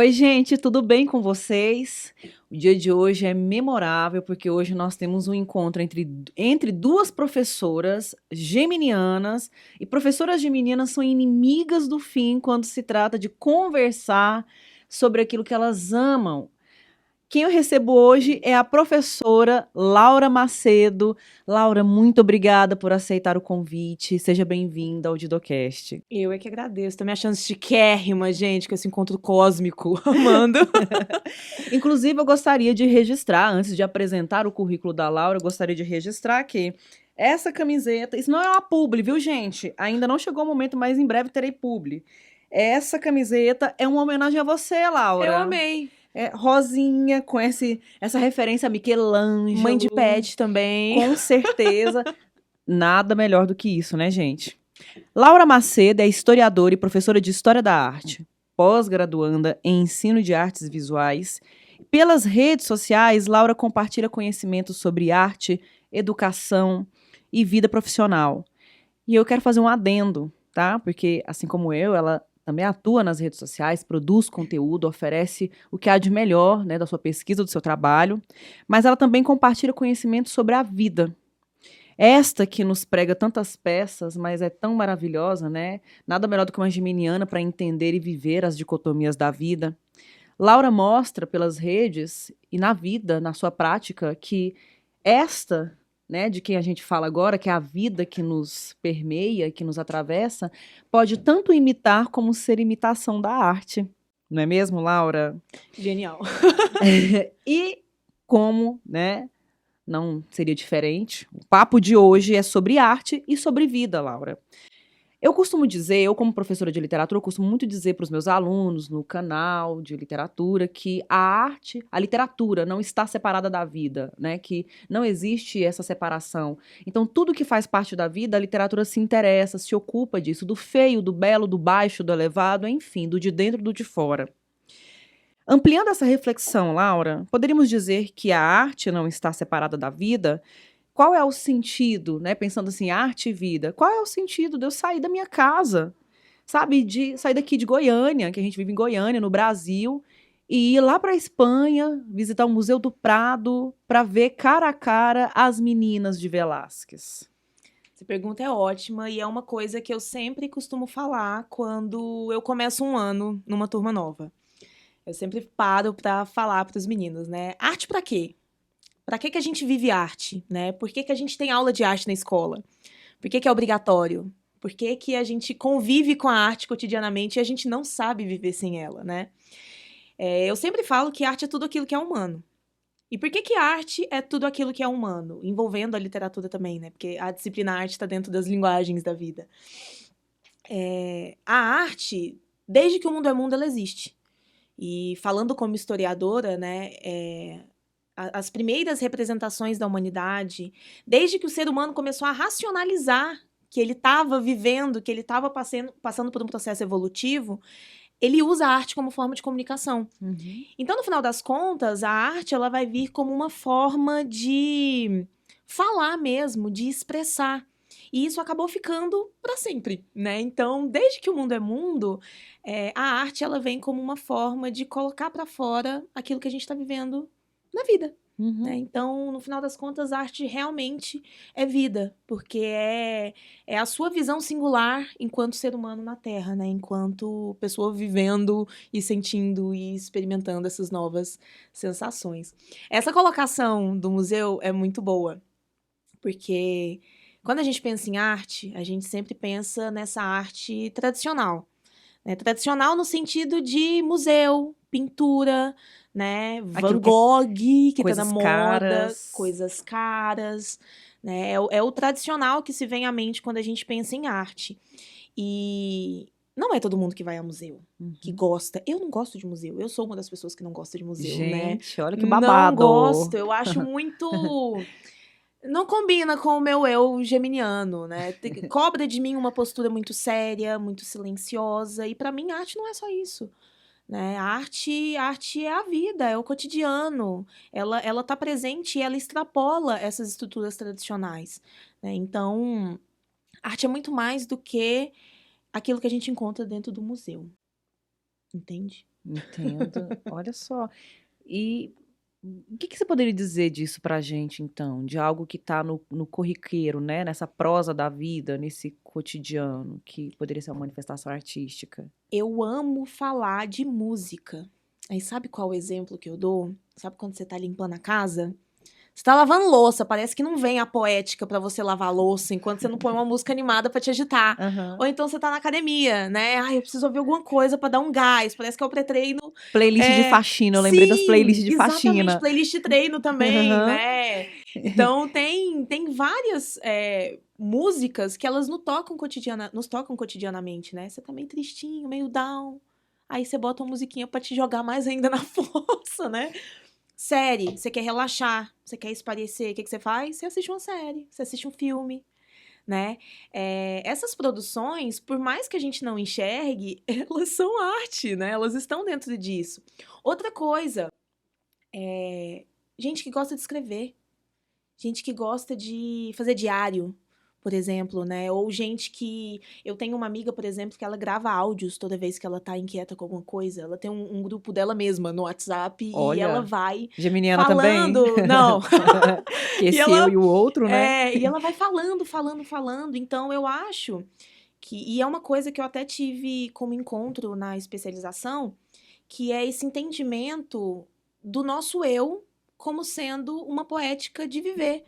Oi, gente, tudo bem com vocês? O dia de hoje é memorável porque hoje nós temos um encontro entre duas professoras geminianas. E professoras geminianas são inimigas do fim quando se trata de conversar sobre aquilo que elas amam. Quem eu recebo hoje é a professora Laura Macedo. Laura, muito obrigada por aceitar o convite. Seja bem-vinda ao Didocast. Eu é que agradeço. Tô me achando chiquérrima, gente, com esse encontro cósmico. Amando. Inclusive, eu gostaria de registrar, antes de apresentar o currículo da Laura, eu gostaria de registrar que essa camiseta, isso não é uma publi, viu, gente? Ainda não chegou o momento, mas em breve terei publi. Essa camiseta é uma homenagem a você, Laura. Eu amei. É rosinha, com essa referência a Michelangelo. Mãe de pet também. Com certeza. Nada melhor do que isso, né, gente? Laura Macedo é historiadora e professora de História da Arte, pós-graduanda em Ensino de Artes Visuais. Pelas redes sociais, Laura compartilha conhecimentos sobre arte, educação e vida profissional. E eu quero fazer um adendo, tá? Porque, assim como eu, ela também atua nas redes sociais, produz conteúdo, oferece o que há de melhor, né, da sua pesquisa, do seu trabalho, mas ela também compartilha conhecimentos sobre a vida. Esta que nos prega tantas peças, mas é tão maravilhosa, né? Nada melhor do que uma geminiana para entender e viver as dicotomias da vida. Laura mostra pelas redes e na vida, na sua prática, que esta, né, de quem a gente fala agora, que é a vida que nos permeia, que nos atravessa, pode tanto imitar como ser imitação da arte. Não é mesmo, Laura? Genial. E como, né, não seria diferente. O papo de hoje é sobre arte e sobre vida, Laura. Eu costumo dizer, eu como professora de literatura, eu costumo muito dizer para os meus alunos no canal de literatura que a arte, a literatura não está separada da vida, né? Que não existe essa separação. Então, tudo que faz parte da vida, a literatura se interessa, se ocupa disso, do feio, do belo, do baixo, do elevado, enfim, do de dentro e do de fora. Ampliando essa reflexão, Laura, poderíamos dizer que a arte não está separada da vida? Qual é o sentido, né? Pensando assim, arte e vida. Qual é o sentido de eu sair da minha casa? Sabe, de sair daqui de Goiânia, que a gente vive em Goiânia, no Brasil, e ir lá para a Espanha, visitar o Museu do Prado, para ver cara a cara as meninas de Velázquez. Essa pergunta é ótima e é uma coisa que eu sempre costumo falar quando eu começo um ano numa turma nova. Eu sempre paro para falar para os meninos, né? Arte para quê? Para que a gente vive arte, né? Por que a gente tem aula de arte na escola? Por que é obrigatório? Por que a gente convive com a arte cotidianamente e a gente não sabe viver sem ela, né? Eu sempre falo que arte é tudo aquilo que é humano. E por que a arte é tudo aquilo que é humano? Envolvendo a literatura também, né? Porque a disciplina arte está dentro das linguagens da vida. A arte, desde que o mundo é mundo, ela existe. E falando como historiadora, né? As primeiras representações da humanidade, desde que o ser humano começou a racionalizar que ele estava vivendo, que ele estava passando por um processo evolutivo, ele usa a arte como forma de comunicação. Uhum. Então, no final das contas, a arte ela vai vir como uma forma de falar mesmo, de expressar. E isso acabou ficando para sempre, né? Então, desde que o mundo é mundo, a arte ela vem como uma forma de colocar para fora aquilo que a gente está vivendo na vida. Uhum. Né? Então, no final das contas, a arte realmente é vida, porque é a sua visão singular enquanto ser humano na Terra, né? Enquanto pessoa vivendo e sentindo e experimentando essas novas sensações. Essa colocação do museu é muito boa, porque quando a gente pensa em arte, a gente sempre pensa nessa arte tradicional. Né? Tradicional no sentido de museu, pintura, né? Van Gogh, que tá na moda, coisas caras, né? É o tradicional que se vem à mente quando a gente pensa em arte. E não é todo mundo que vai a museu, que gosta. Eu não gosto de museu. Eu sou uma das pessoas que não gosta de museu, Gente, né? olha que babado. Não gosto. Eu acho muito... Não combina com o meu eu geminiano, né? Cobra de mim uma postura muito séria, muito silenciosa. E para mim, arte não é só isso. Né? A arte é a vida, é o cotidiano. Ela tá presente e ela extrapola essas estruturas tradicionais. Né? Então, arte é muito mais do que aquilo que a gente encontra dentro do museu. Entende? Entendo. Olha só. E o que você poderia dizer disso pra gente, então? De algo que tá no corriqueiro, né? Nessa prosa da vida, nesse cotidiano, que poderia ser uma manifestação artística. Eu amo falar de música. Aí sabe qual o exemplo que eu dou? Sabe quando você tá limpando a casa? Você tá lavando louça, parece que não vem a poética pra você lavar a louça enquanto você não põe uma música animada pra te agitar. Aham. Ou então você tá na academia, né? Ai, eu preciso ouvir alguma coisa pra dar um gás. Parece que é o pré-treino. Playlist de faxina, eu lembrei das Sim, playlists de exatamente. faxina. Playlist de treino também, Aham. né? Então tem várias músicas que elas nos tocam cotidianamente, né? Você tá meio tristinho, meio down. Aí você bota uma musiquinha pra te jogar mais ainda na força, né? Série, você quer relaxar, você quer espairecer, o que você faz? Você assiste uma série, você assiste um filme, né? Essas produções, por mais que a gente não enxergue, elas são arte, né? Elas estão dentro disso. Outra coisa, gente que gosta de escrever, gente que gosta de fazer diário, por exemplo, né? Ou gente que... Eu tenho uma amiga, por exemplo, que ela grava áudios toda vez que ela tá inquieta com alguma coisa. Ela tem um grupo dela mesma no WhatsApp e ela Olha, vai geminiana também. falando... Não. Que E esse eu ela... e o outro, né? e ela vai falando, falando, falando. Então, eu acho que... E é uma coisa que eu até tive como encontro na especialização, que é esse entendimento do nosso eu como sendo uma poética de viver,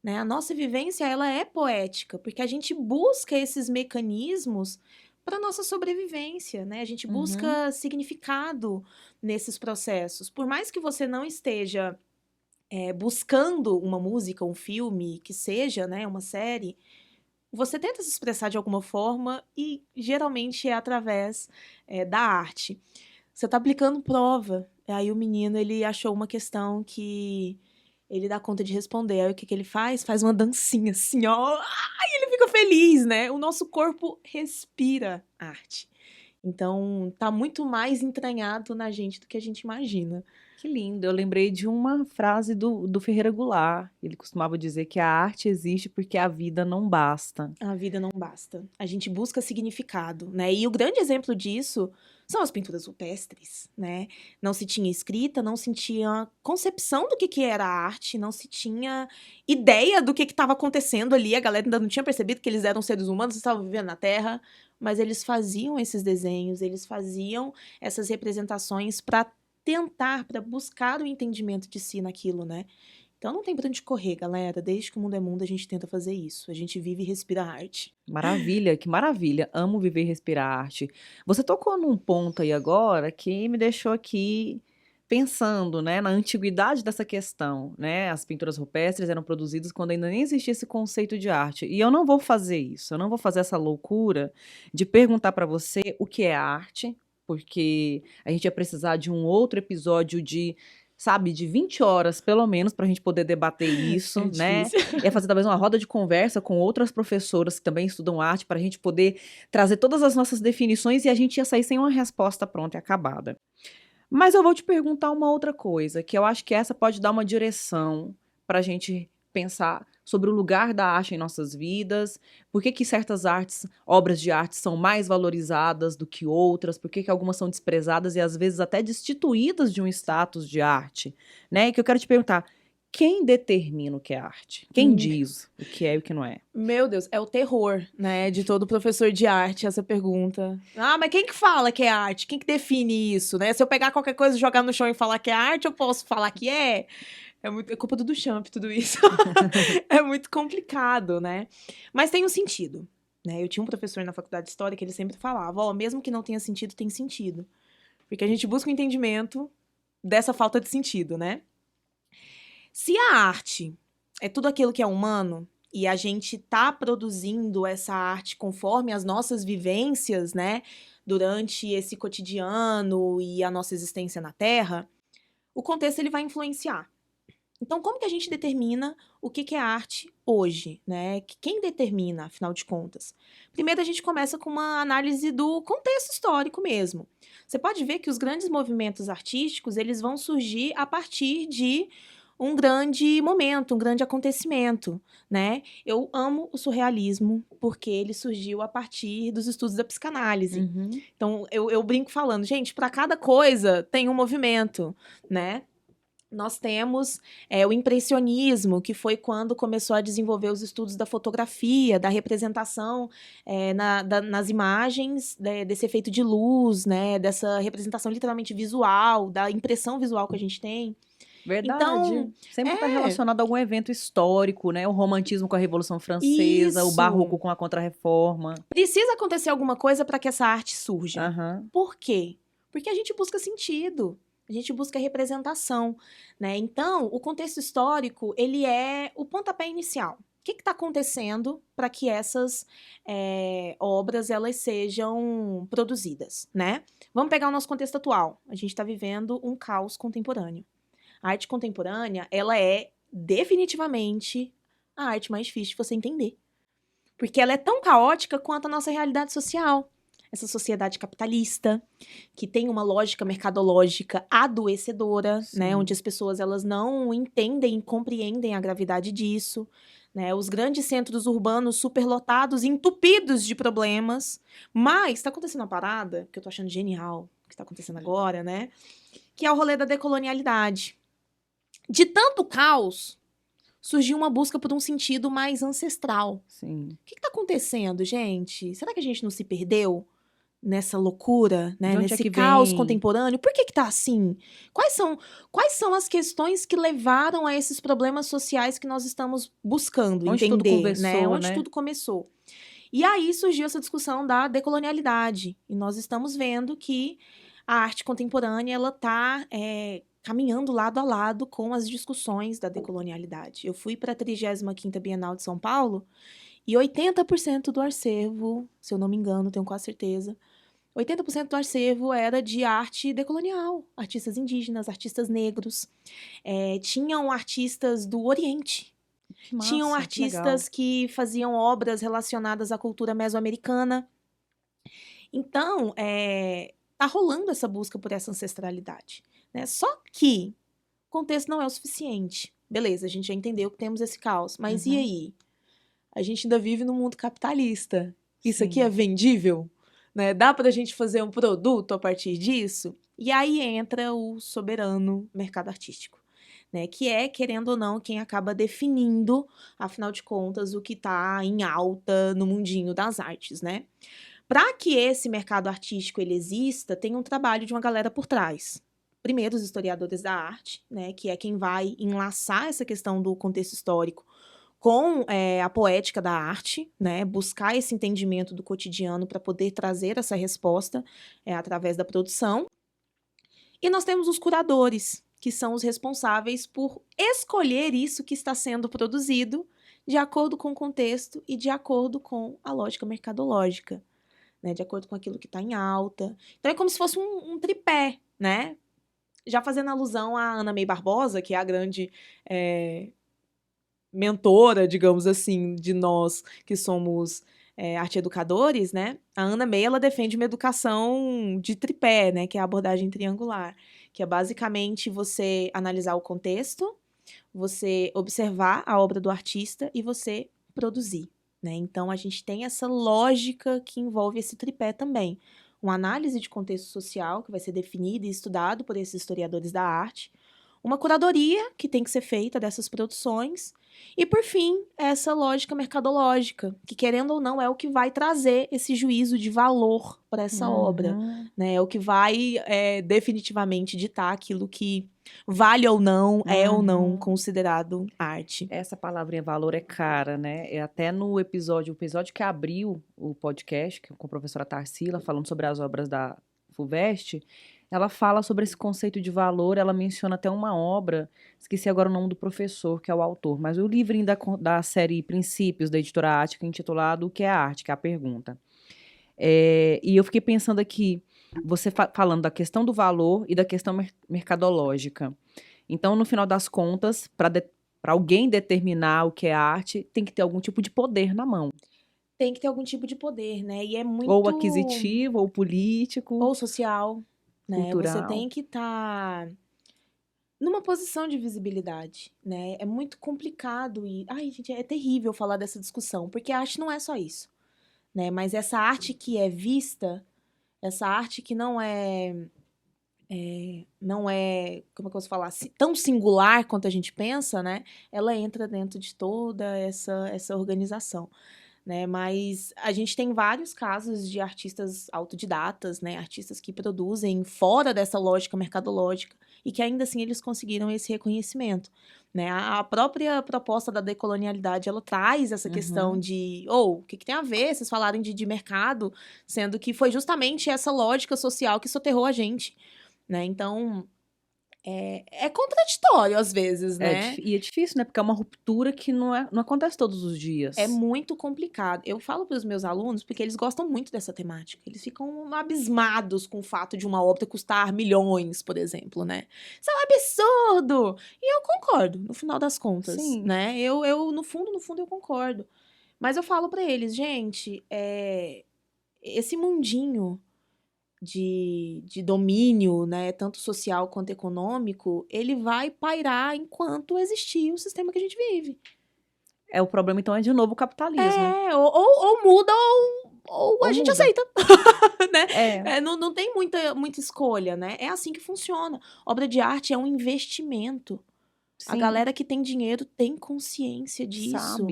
né? A nossa vivência, ela é poética, porque a gente busca esses mecanismos para nossa sobrevivência, né? A gente Uhum. busca significado nesses processos. Por mais que você não esteja buscando uma música, um filme, que seja, né, uma série, você tenta se expressar de alguma forma e geralmente é através da arte. Você tá aplicando prova, aí o menino, ele achou uma questão que ele dá conta de responder. Aí o que que ele faz? Faz uma dancinha assim, ó. Ai, ele fica feliz, né? O nosso corpo respira arte. Então, tá muito mais entranhado na gente do que a gente imagina. Que lindo. Eu lembrei de uma frase do Ferreira Goulart. Ele costumava dizer que a arte existe porque a vida não basta. A vida não basta. A gente busca significado, né? E o grande exemplo disso são as pinturas rupestres, né? Não se tinha escrita, não se tinha concepção do que era arte, não se tinha ideia do que estava acontecendo ali. A galera ainda não tinha percebido que eles eram seres humanos, estavam vivendo na Terra, mas eles faziam esses desenhos, eles faziam essas representações para tentar, para buscar o entendimento de si naquilo, né? Então não tem pra onde correr, galera. Desde que o mundo é mundo, a gente tenta fazer isso. A gente vive e respira arte. Maravilha, que maravilha. Amo viver e respirar arte. Você tocou num ponto aí agora que me deixou aqui pensando, né, na antiguidade dessa questão, né? As pinturas rupestres eram produzidas quando ainda nem existia esse conceito de arte. E eu não vou fazer isso, eu não vou fazer essa loucura de perguntar para você o que é arte, porque a gente ia precisar de um outro episódio de, sabe, de 20 horas, pelo menos, para a gente poder debater isso, É né? difícil. Ia fazer talvez uma roda de conversa com outras professoras que também estudam arte, para a gente poder trazer todas as nossas definições e a gente ia sair sem uma resposta pronta e acabada. Mas eu vou te perguntar uma outra coisa, que eu acho que essa pode dar uma direção para a gente pensar sobre o lugar da arte em nossas vidas, por que que certas artes, obras de arte são mais valorizadas do que outras, por que que algumas são desprezadas e às vezes até destituídas de um status de arte, né? E que eu quero te perguntar, quem determina o que é arte? Quem diz o que é e o que não é? Meu Deus, é o terror, né, de todo professor de arte, essa pergunta. Ah, mas quem que fala que é arte? Quem que define isso, né? Se eu pegar qualquer coisa, jogar no chão e falar que é arte, eu posso falar que é? É culpa do Duchamp, tudo isso. É muito complicado, né? Mas tem um sentido, né? Eu tinha um professor na faculdade de História que ele sempre falava, ó, mesmo que não tenha sentido, tem sentido. Porque a gente busca o entendimento dessa falta de sentido, né? Se a arte é tudo aquilo que é humano e a gente tá produzindo essa arte conforme as nossas vivências, né, durante esse cotidiano e a nossa existência na Terra, o contexto ele vai influenciar. Então, como que a gente determina o que é arte hoje, né? Quem determina, afinal de contas? Primeiro, a gente começa com uma análise do contexto histórico mesmo. Você pode ver que os grandes movimentos artísticos, eles vão surgir a partir de um grande momento, um grande acontecimento, né? Eu amo o surrealismo porque ele surgiu a partir dos estudos da psicanálise. Uhum. Então, eu brinco falando, gente, para cada coisa tem um movimento, né? Nós temos o impressionismo, que foi quando começou a desenvolver os estudos da fotografia, da representação nas imagens, desse efeito de luz, né? Dessa representação literalmente visual, da impressão visual que a gente tem. Verdade. Então, Sempre está relacionado a algum evento histórico, né? O romantismo com a Revolução Francesa, o isso. barroco com a Contra-Reforma. Precisa acontecer alguma coisa para que essa arte surja. Aham. Por quê? Porque a gente busca sentido. A gente busca representação, né? Então, o contexto histórico, ele é o pontapé inicial. O que está acontecendo para que essas obras elas sejam produzidas, né? Vamos pegar o nosso contexto atual. A gente está vivendo um caos contemporâneo. A arte contemporânea, ela é definitivamente a arte mais difícil de você entender. Porque ela é tão caótica quanto a nossa realidade social. Essa sociedade capitalista, que tem uma lógica mercadológica adoecedora, né? Onde as pessoas elas não entendem e compreendem a gravidade disso. Né? Os grandes centros urbanos superlotados, entupidos de problemas. Mas está acontecendo uma parada, que eu tô achando genial, que está acontecendo agora, né? Que é o rolê da decolonialidade. De tanto caos, surgiu uma busca por um sentido mais ancestral. Sim. O que está acontecendo, gente? Será que a gente não se perdeu nessa loucura, né? Nesse caos contemporâneo? Por que tá assim? Quais são as questões que levaram a esses problemas sociais que nós estamos buscando Onde entender, tudo começou, né? Onde né? tudo começou. E aí surgiu essa discussão da decolonialidade. E nós estamos vendo que a arte contemporânea ela está caminhando lado a lado com as discussões da decolonialidade. Eu fui para a 35ª Bienal de São Paulo e 80% do acervo, se eu não me engano, tenho quase certeza, 80% do acervo era de arte decolonial, artistas indígenas, artistas negros, tinham artistas do Oriente, Que massa, tinham que artistas que faziam obras relacionadas à cultura mesoamericana. Então, tá rolando essa busca por essa ancestralidade, né? Só que o contexto não é o suficiente. Beleza, a gente já entendeu que temos esse caos, mas e aí? A gente ainda vive num mundo capitalista. Isso aqui é vendível? Né? Dá pra gente fazer um produto a partir disso? E aí entra o soberano mercado artístico, né? Que é, querendo ou não, quem acaba definindo, afinal de contas, o que tá em alta no mundinho das artes, né? Para que esse mercado artístico ele exista, tem um trabalho de uma galera por trás. Primeiro, os historiadores da arte, né, que é quem vai enlaçar essa questão do contexto histórico com a poética da arte, né, buscar esse entendimento do cotidiano para poder trazer essa resposta através da produção. E nós temos os curadores, que são os responsáveis por escolher isso que está sendo produzido de acordo com o contexto e de acordo com a lógica mercadológica. Né, de acordo com aquilo que está em alta. Então é como se fosse um tripé, né? Já fazendo alusão à Ana May Barbosa, que é a grande mentora, digamos assim, de nós que somos arte-educadores, né? A Ana May, ela defende uma educação de tripé, né? Que é a abordagem triangular, que é basicamente você analisar o contexto, você observar a obra do artista e você produzir. Né? Então, a gente tem essa lógica que envolve esse tripé também. Uma análise de contexto social, que vai ser definida e estudado por esses historiadores da arte. Uma curadoria, que tem que ser feita dessas produções. E, por fim, essa lógica mercadológica, que, querendo ou não, é o que vai trazer esse juízo de valor para essa obra. Né? É o que vai definitivamente ditar aquilo que vale ou não, é ou não considerado arte. Essa palavrinha valor é cara, né? É até no episódio que abriu o podcast, com a professora Tarsila, falando sobre as obras da FUVEST, ela fala sobre esse conceito de valor, ela menciona até uma obra, esqueci agora o nome do professor, que é o autor, mas o livrinho da série Princípios, da editora Ática, intitulado O que é arte, que é a pergunta. E eu fiquei pensando aqui, você falando da questão do valor e da questão mercadológica. Então, no final das contas, para alguém determinar o que é arte, tem que ter algum tipo de poder na mão. Tem que ter algum tipo de poder, né? E é muito... Ou aquisitivo, ou político. Ou social, né? Cultural. Você tem que estar... numa posição de visibilidade, né? É muito complicado e, ai, gente, é terrível falar dessa discussão, porque a arte não é só isso, né? Mas essa arte que é vista, essa arte que não é, como é que eu posso falar, tão singular quanto a gente pensa, né? Ela entra dentro de toda essa organização, né? Mas a gente tem vários casos de artistas autodidatas, né? Artistas que produzem fora dessa lógica mercadológica e que ainda assim eles conseguiram esse reconhecimento, né? A própria proposta da decolonialidade, ela traz essa questão de, o que tem a ver vocês falarem de mercado, sendo que foi justamente essa lógica social que soterrou a gente, né? Então, é contraditório às vezes, né? E é difícil, né? Porque é uma ruptura que não acontece todos os dias. É muito complicado. Eu falo para os meus alunos porque eles gostam muito dessa temática. Eles ficam abismados com o fato de uma obra custar milhões, por exemplo, né? Isso é um absurdo! E eu concordo, no final das contas, Sim. né? Eu no fundo, eu concordo. Mas eu falo para eles, gente, esse mundinho de domínio, né, tanto social quanto econômico, ele vai pairar enquanto existir o sistema que a gente vive. O problema, então, é de novo o capitalismo. Ou muda ou a gente muda. aceita, né? Não tem muita escolha, né? É assim que funciona. Obra de arte é um investimento. Sim. A galera que tem dinheiro tem consciência disso.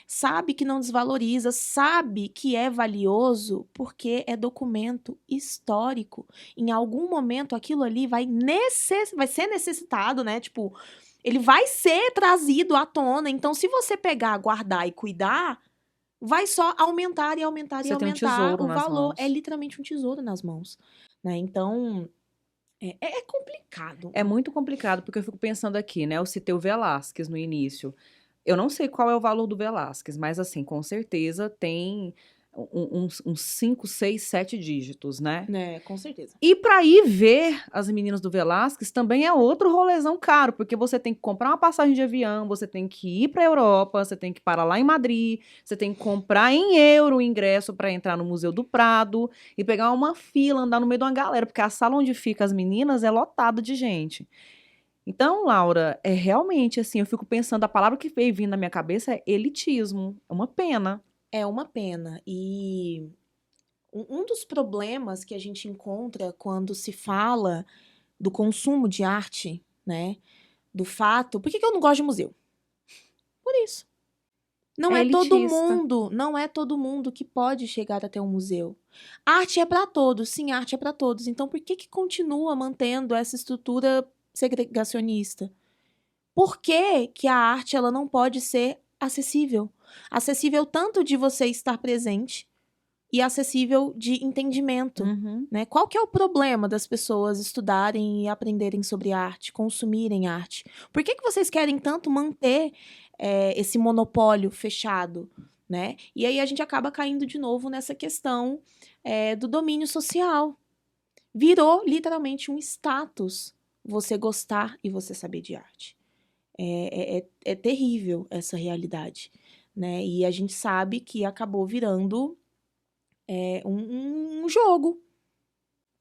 Sabe que não desvaloriza, sabe que é valioso porque é documento histórico. Em algum momento aquilo ali vai ser necessitado, né? Tipo, ele vai ser trazido à tona. Então, se você pegar, guardar e cuidar, vai só aumentar e aumentar e Você tem um aumentar tesouro o nas valor. mãos. É literalmente um tesouro nas mãos, né? Então, é complicado. É muito complicado, porque eu fico pensando aqui, né? Eu citei o Velázquez no início. Eu não sei qual é o valor do Velázquez, mas assim, com certeza tem uns 5, 6, 7 dígitos, né? Com certeza. E para ir ver as meninas do Velázquez também é outro rolezão caro, porque você tem que comprar uma passagem de avião, você tem que ir para a Europa, você tem que parar lá em Madrid, você tem que comprar em euro o ingresso para entrar no Museu do Prado e pegar uma fila, andar no meio de uma galera, porque a sala onde fica as meninas é lotada de gente. Então, Laura, é realmente assim, eu fico pensando, a palavra que veio vindo na minha cabeça é elitismo. É uma pena. É uma pena. E um dos problemas que a gente encontra quando se fala do consumo de arte, né? Do fato. Por que eu não gosto de museu? Por isso. Não é todo mundo, não é todo mundo que pode chegar até um museu. Arte é para todos, sim, arte é para todos. Então, por que continua mantendo essa estrutura segregacionista? Por que a arte ela não pode ser acessível? Acessível tanto de você estar presente e acessível de entendimento, né? Qual que é o problema das pessoas estudarem e aprenderem sobre arte, consumirem arte? Por que vocês querem tanto manter esse monopólio fechado, né? E aí a gente acaba caindo de novo nessa questão do domínio social. Virou literalmente um status você gostar e você saber de arte. É terrível essa realidade, né? E a gente sabe que acabou virando um jogo.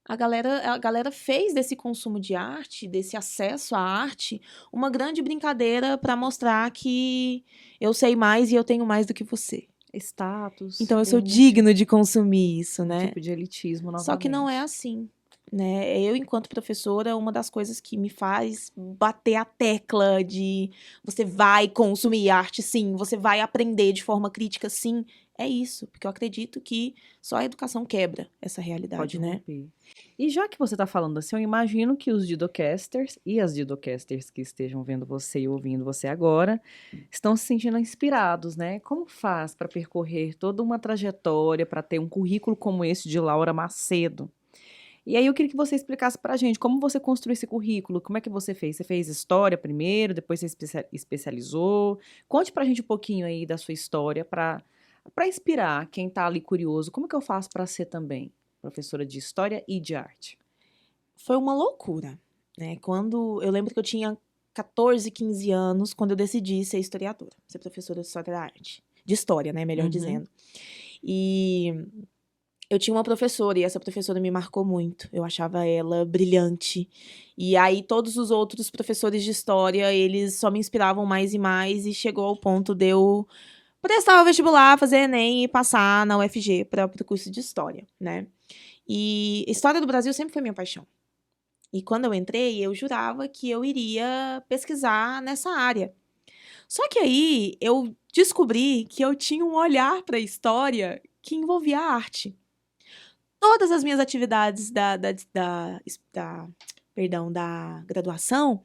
A galera fez desse consumo de arte, desse acesso à arte, uma grande brincadeira para mostrar que eu sei mais e eu tenho mais do que você. Status. Então eu sou digno de consumir isso, né? Tipo de elitismo, novamente. Só que não é assim, né? Eu, enquanto professora, uma das coisas que me faz bater a tecla de você vai consumir arte, sim, você vai aprender de forma crítica, sim, é isso. Porque eu acredito que só a educação quebra essa realidade, Pode né? romper. E já que você está falando assim, eu imagino que os didocasters e as didocasters que estejam vendo você e ouvindo você agora estão se sentindo inspirados, né? Como faz para percorrer toda uma trajetória, para ter um currículo como esse de Laura Macedo? E aí eu queria que você explicasse para a gente como você construiu esse currículo, como é que você fez? Você fez história primeiro, depois você especializou? Conte para a gente um pouquinho aí da sua história para inspirar quem está ali curioso. Como que eu faço para ser também professora de história e de arte? Foi uma loucura, né? Quando eu lembro que eu tinha 14, 15 anos, quando eu decidi ser historiadora, ser professora de história da arte. De história, né? Melhor dizendo. E eu tinha uma professora e essa professora me marcou muito. Eu achava ela brilhante. E aí todos os outros professores de história, eles só me inspiravam mais e mais e chegou ao ponto de eu prestar o vestibular, fazer Enem e passar na UFG para o curso de história, né? E história do Brasil sempre foi minha paixão. E quando eu entrei, eu jurava que eu iria pesquisar nessa área. Só que aí eu descobri que eu tinha um olhar para a história que envolvia a arte. Todas as minhas atividades da graduação,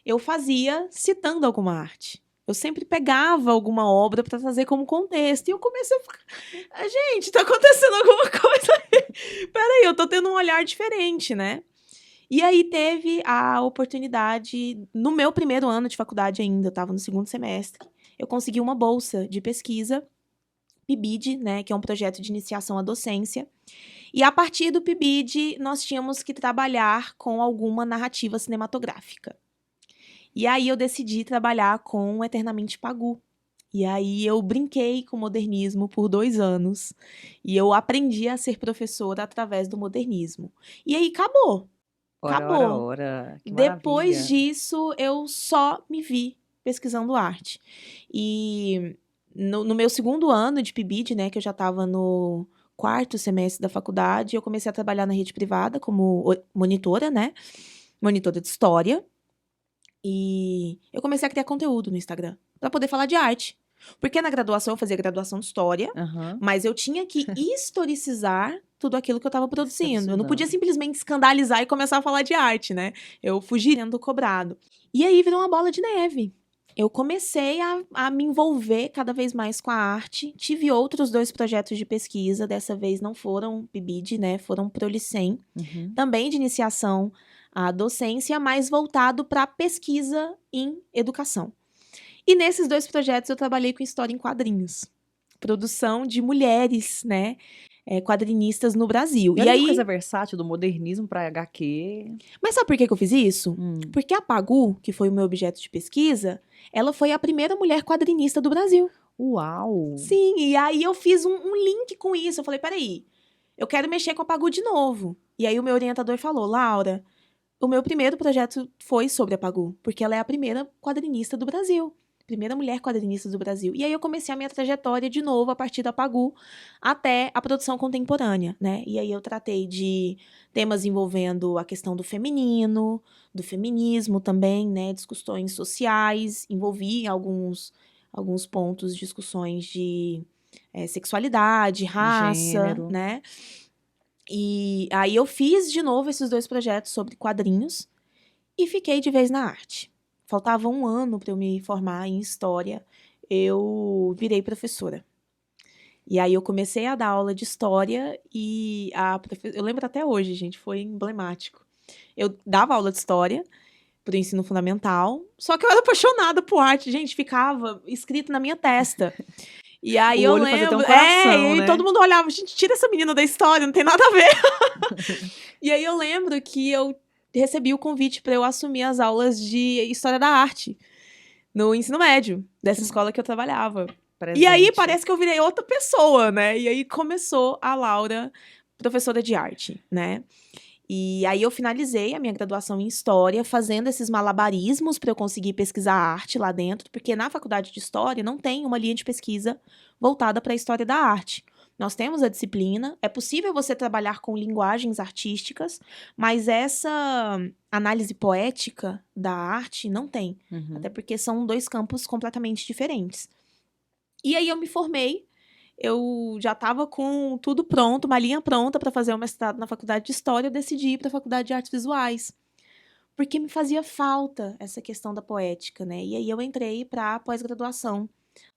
eu fazia citando alguma arte. Eu sempre pegava alguma obra para trazer como contexto. E eu comecei a ficar, gente, tá acontecendo alguma coisa aí. Peraí, eu tô tendo um olhar diferente, né? E aí teve a oportunidade, no meu primeiro ano de faculdade ainda, eu estava no segundo semestre, eu consegui uma bolsa de pesquisa, PIBID, né, que é um projeto de iniciação à docência. E a partir do PIBID, nós tínhamos que trabalhar com alguma narrativa cinematográfica. E aí eu decidi trabalhar com Eternamente Pagu. E aí eu brinquei com o modernismo por 2 anos. E eu aprendi a ser professora através do modernismo. E aí acabou. Acabou. Ora, que Depois maravilha. disso, eu só me vi pesquisando arte. E no meu segundo ano de PIBID, né, que eu já estava no 4º semestre da faculdade, eu comecei a trabalhar na rede privada como monitora, né? Monitora de história. E eu comecei a criar conteúdo no Instagram para poder falar de arte. Porque na graduação eu fazia graduação de história, mas eu tinha que historicizar tudo aquilo que eu estava produzindo. Eu não podia simplesmente escandalizar e começar a falar de arte, né? Eu fugiria do cobrado. E aí virou uma bola de neve. Eu comecei a me envolver cada vez mais com a arte. Tive outros 2 projetos de pesquisa, dessa vez não foram PIBID, né? Foram Prolicem, também de iniciação à docência, mais voltado para pesquisa em educação. E nesses 2 projetos eu trabalhei com história em quadrinhos. Produção de mulheres, né? Quadrinistas no Brasil. E olha aí, coisa versátil do modernismo para HQ. Mas sabe por que eu fiz isso? Porque a Pagu, que foi o meu objeto de pesquisa, ela foi a primeira mulher quadrinista do Brasil. Uau! Sim, e aí eu fiz um link com isso. Eu falei, peraí, eu quero mexer com a Pagu de novo. E aí o meu orientador falou, Laura, o meu primeiro projeto foi sobre a Pagu, porque ela é a primeira quadrinista do Brasil. Primeira mulher quadrinista do Brasil. E aí eu comecei a minha trajetória de novo a partir da Pagu até a produção contemporânea, né? E aí eu tratei de temas envolvendo a questão do feminino, do feminismo também, né? Discussões sociais, envolvi alguns pontos, discussões de sexualidade, raça, gênero, né? E aí eu fiz de novo esses 2 projetos sobre quadrinhos e fiquei de vez na arte. Faltava 1 ano para eu me formar em história, eu virei professora. E aí eu comecei a dar aula de história e eu lembro até hoje, gente, foi emblemático. Eu dava aula de história pro ensino fundamental, só que eu era apaixonada por arte, gente, ficava escrito na minha testa. E aí o eu olho fazia até lembro, um coração, e né? todo mundo olhava, gente, tira essa menina da história, não tem nada a ver. E aí eu lembro que eu recebi o convite para eu assumir as aulas de História da Arte no ensino médio, dessa escola que eu trabalhava. Presente. E aí parece que eu virei outra pessoa, né? E aí começou a Laura, professora de arte, né? E aí eu finalizei a minha graduação em História, fazendo esses malabarismos para eu conseguir pesquisar arte lá dentro, porque na faculdade de História não tem uma linha de pesquisa voltada para a História da Arte. Nós temos a disciplina, é possível você trabalhar com linguagens artísticas, mas essa análise poética da arte não tem. Até porque são 2 campos completamente diferentes. E aí eu me formei, eu já estava com tudo pronto, uma linha pronta para fazer o mestrado na faculdade de História, eu decidi ir para a faculdade de Artes Visuais. Porque me fazia falta essa questão da poética, né? E aí eu entrei para a pós-graduação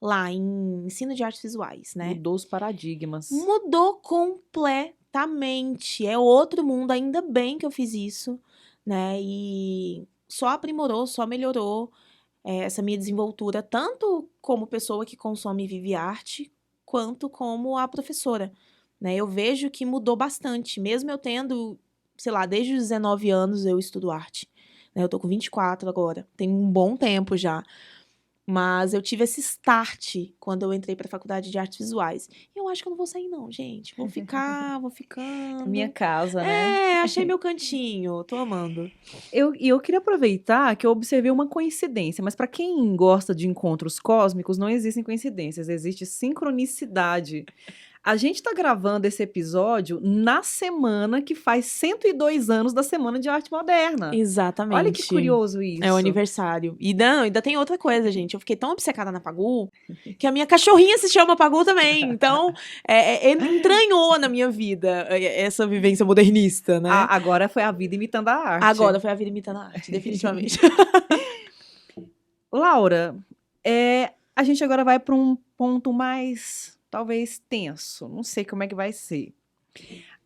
lá em ensino de artes visuais, né? Mudou os paradigmas. Mudou completamente. É outro mundo, ainda bem que eu fiz isso, né? E só aprimorou, só melhorou essa minha desenvoltura, tanto como pessoa que consome e vive arte, quanto como a professora, né? Eu vejo que mudou bastante, mesmo eu tendo, sei lá, desde os 19 anos eu estudo arte, né? Eu tô com 24 agora, tem um bom tempo já. Mas eu tive esse start quando eu entrei pra faculdade de artes visuais. E eu acho que eu não vou sair não, gente. Vou ficando. Minha casa, né? Achei meu cantinho. Tô amando. Eu queria aproveitar que eu observei uma coincidência, mas para quem gosta de encontros cósmicos, não existem coincidências, existe sincronicidade. A gente tá gravando esse episódio na semana que faz 102 anos da Semana de Arte Moderna. Exatamente. Olha que curioso isso. É o aniversário. E não, ainda tem outra coisa, gente. Eu fiquei tão obcecada na Pagu que a minha cachorrinha se chama Pagu também. Então, entranhou na minha vida essa vivência modernista, né? Agora foi a vida imitando a arte. Agora foi a vida imitando a arte, definitivamente. Laura, a gente agora vai para um ponto mais, talvez, tenso. Não sei como é que vai ser.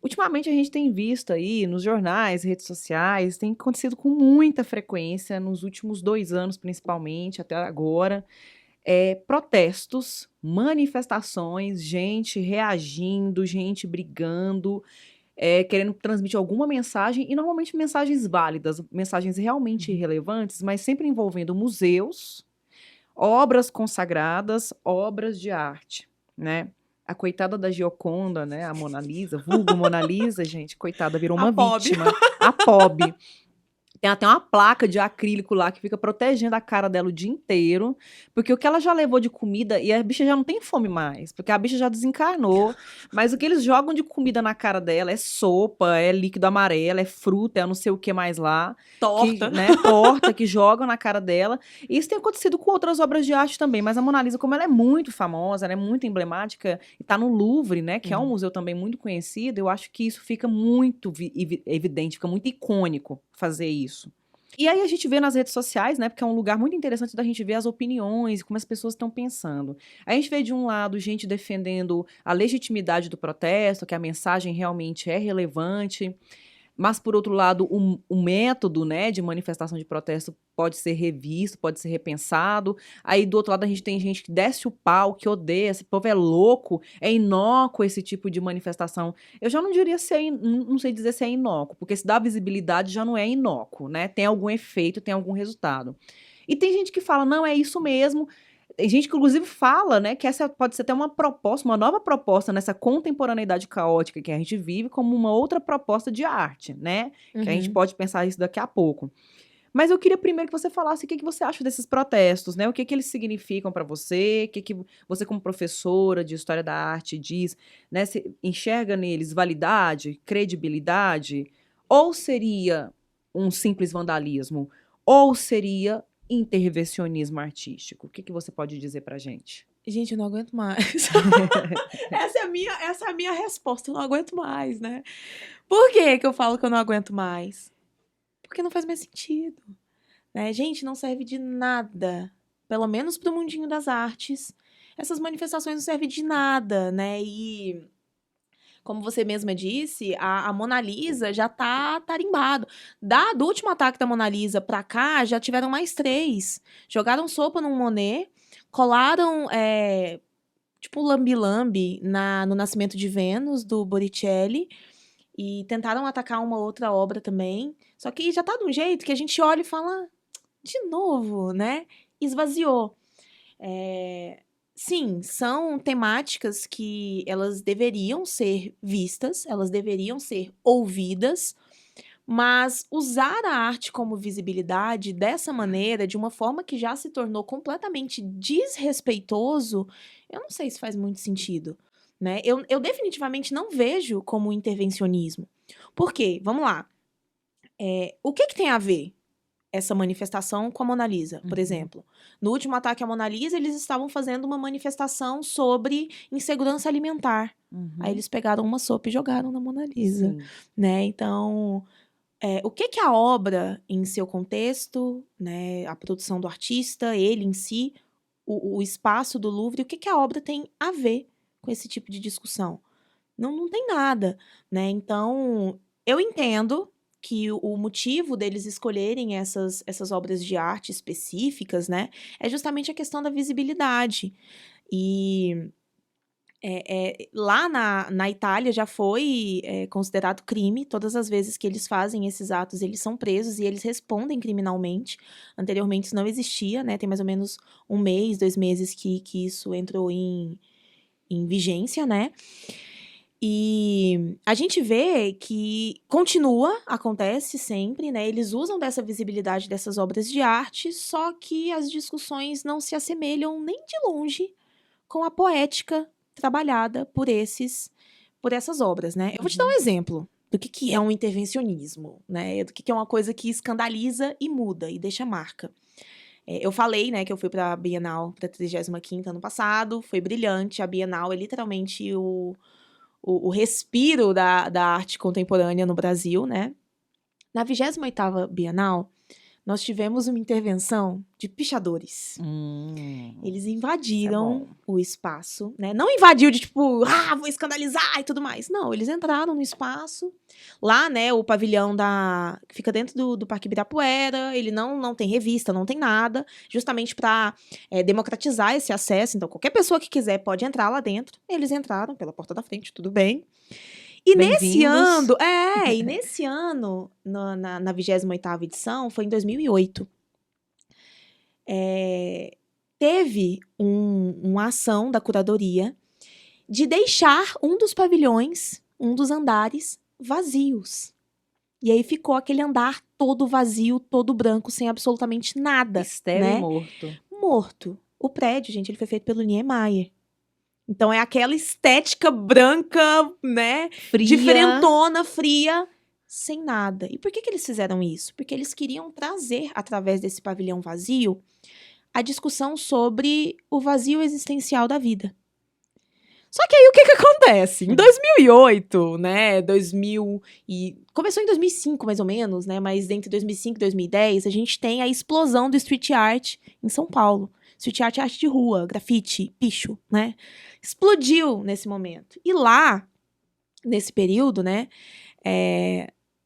Ultimamente a gente tem visto aí nos jornais, redes sociais, tem acontecido com muita frequência, nos últimos 2 anos principalmente, até agora, protestos, manifestações, gente reagindo, gente brigando, querendo transmitir alguma mensagem, e normalmente mensagens válidas, mensagens realmente relevantes, mas sempre envolvendo museus, obras consagradas, obras de arte, né? A coitada da Gioconda, né? A Mona Lisa, vulgo Mona Lisa, gente, coitada, virou uma vítima. A pobre. Tem até uma placa de acrílico lá que fica protegendo a cara dela o dia inteiro, porque o que ela já levou de comida, e a bicha já não tem fome mais, porque a bicha já desencarnou, mas o que eles jogam de comida na cara dela é sopa, é líquido amarelo, é fruta, é não sei o que mais lá. Torta. Torta, que jogam na cara dela. E isso tem acontecido com outras obras de arte também, mas a Mona Lisa, como ela é muito famosa, ela é muito emblemática, e tá no Louvre, né, que é um museu também muito conhecido, eu acho que isso fica muito evidente, fica muito icônico fazer isso. E aí a gente vê nas redes sociais, né, porque é um lugar muito interessante da gente ver as opiniões, como as pessoas estão pensando. A gente vê de um lado gente defendendo a legitimidade do protesto, que a mensagem realmente é relevante, mas por outro lado o método, né, de manifestação de protesto pode ser revisto, pode ser repensado. Aí do outro lado a gente tem gente que desce o pau, que odeia, esse povo é louco, é inócuo esse tipo de manifestação. Eu já não diria não sei dizer se é inócuo, porque se dá visibilidade já não é inócuo, né? Tem algum efeito, tem algum resultado. E tem gente que fala, não, é isso mesmo. Tem gente que, inclusive, fala, né, que essa pode ser até uma proposta, uma nova proposta nessa contemporaneidade caótica que a gente vive, como uma outra proposta de arte, né? Que a gente pode pensar isso daqui a pouco. Mas eu queria primeiro que você falasse o que você acha desses protestos, né? O que eles significam para você, o que você, como professora de História da Arte, diz, né? Você enxerga neles validade, credibilidade? Ou seria um simples vandalismo? Ou seria intervencionismo artístico? O que você pode dizer pra gente? Gente, eu não aguento mais. essa é a minha resposta, eu não aguento mais, né? Por que eu falo que eu não aguento mais? Porque não faz mais sentido, né? Gente, não serve de nada, pelo menos pro mundinho das artes. Essas manifestações não servem de nada, né? E, como você mesma disse, a Mona Lisa já tá tarimbado. Do último ataque da Mona Lisa pra cá, já tiveram mais 3. Jogaram sopa num Monet, colaram, tipo, lambi-lambi no Nascimento de Vênus, do Botticelli, e tentaram atacar uma outra obra também. Só que já tá de um jeito que a gente olha e fala, de novo, né? Esvaziou. Sim, são temáticas que elas deveriam ser vistas, elas deveriam ser ouvidas, mas usar a arte como visibilidade dessa maneira, de uma forma que já se tornou completamente desrespeitoso, eu não sei se faz muito sentido, né? Eu definitivamente não vejo como intervencionismo. Por quê? Vamos lá. O que tem a ver essa manifestação com a Mona Lisa, por exemplo? No último ataque à Mona Lisa, eles estavam fazendo uma manifestação sobre insegurança alimentar. Aí eles pegaram uma sopa e jogaram na Mona Lisa, né? Então, o que a obra, em seu contexto, né, a produção do artista, ele em si, o espaço do Louvre, o que a obra tem a ver com esse tipo de discussão? Não tem nada, né? Então, eu entendo que o motivo deles escolherem essas obras de arte específicas, né, é justamente a questão da visibilidade. E Lá na Itália já foi considerado crime. Todas as vezes que eles fazem esses atos, eles são presos e eles respondem criminalmente. Anteriormente isso não existia, né? Tem mais ou menos 1 mês, 2 meses que isso entrou em vigência, né? E a gente vê que acontece sempre, né? Eles usam dessa visibilidade dessas obras de arte, só que as discussões não se assemelham nem de longe com a poética trabalhada por essas obras, né? Eu vou te dar um exemplo do que é um intervencionismo, né? Do que é uma coisa que escandaliza e muda e deixa marca. Eu falei, né, que eu fui para a Bienal, para a 35ª ano passado, foi brilhante. A Bienal é literalmente o respiro da arte contemporânea no Brasil, né? Na 28ª Bienal, nós tivemos uma intervenção de pichadores. Eles invadiram o espaço, né? Não invadiu de tipo, vou escandalizar e tudo mais. Não, eles entraram no espaço. Lá, né, o pavilhão que fica dentro do Parque Ibirapuera, ele não tem revista, não tem nada, justamente para democratizar esse acesso. Então, qualquer pessoa que quiser pode entrar lá dentro. Eles entraram pela porta da frente, tudo bem. E nesse ano, na 28ª edição, foi em 2008, teve uma ação da curadoria de deixar um dos pavilhões, um dos andares, vazios. E aí ficou aquele andar todo vazio, todo branco, sem absolutamente nada. Estéril, né? e morto. Morto. O prédio, gente, ele foi feito pelo Niemeyer. Então é aquela estética branca, né? Fria. Diferentona, fria, sem nada. E por que eles fizeram isso? Porque eles queriam trazer, através desse pavilhão vazio, a discussão sobre o vazio existencial da vida. Só que aí o que acontece? Em 2008, né, começou em 2005 mais ou menos, né, mas entre 2005 e 2010 a gente tem a explosão do street art em São Paulo. Street art é arte de rua, grafite, picho, né, explodiu nesse momento. E lá, nesse período, né,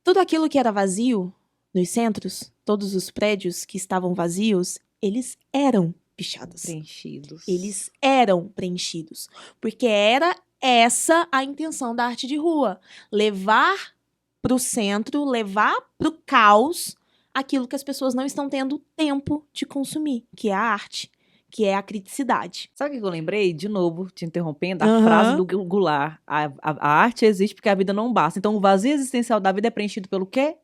tudo aquilo que era vazio nos centros, todos os prédios que estavam vazios, eles eram pichados. Preenchidos. Eles eram preenchidos. Porque era essa a intenção da arte de rua. Levar para o centro, levar para o caos aquilo que as pessoas não estão tendo tempo de consumir, que é a arte, que é a criticidade. Sabe o que eu lembrei? De novo, te interrompendo, a frase do Goulart. A arte existe porque a vida não basta. Então, o vazio existencial da vida é preenchido pelo quê?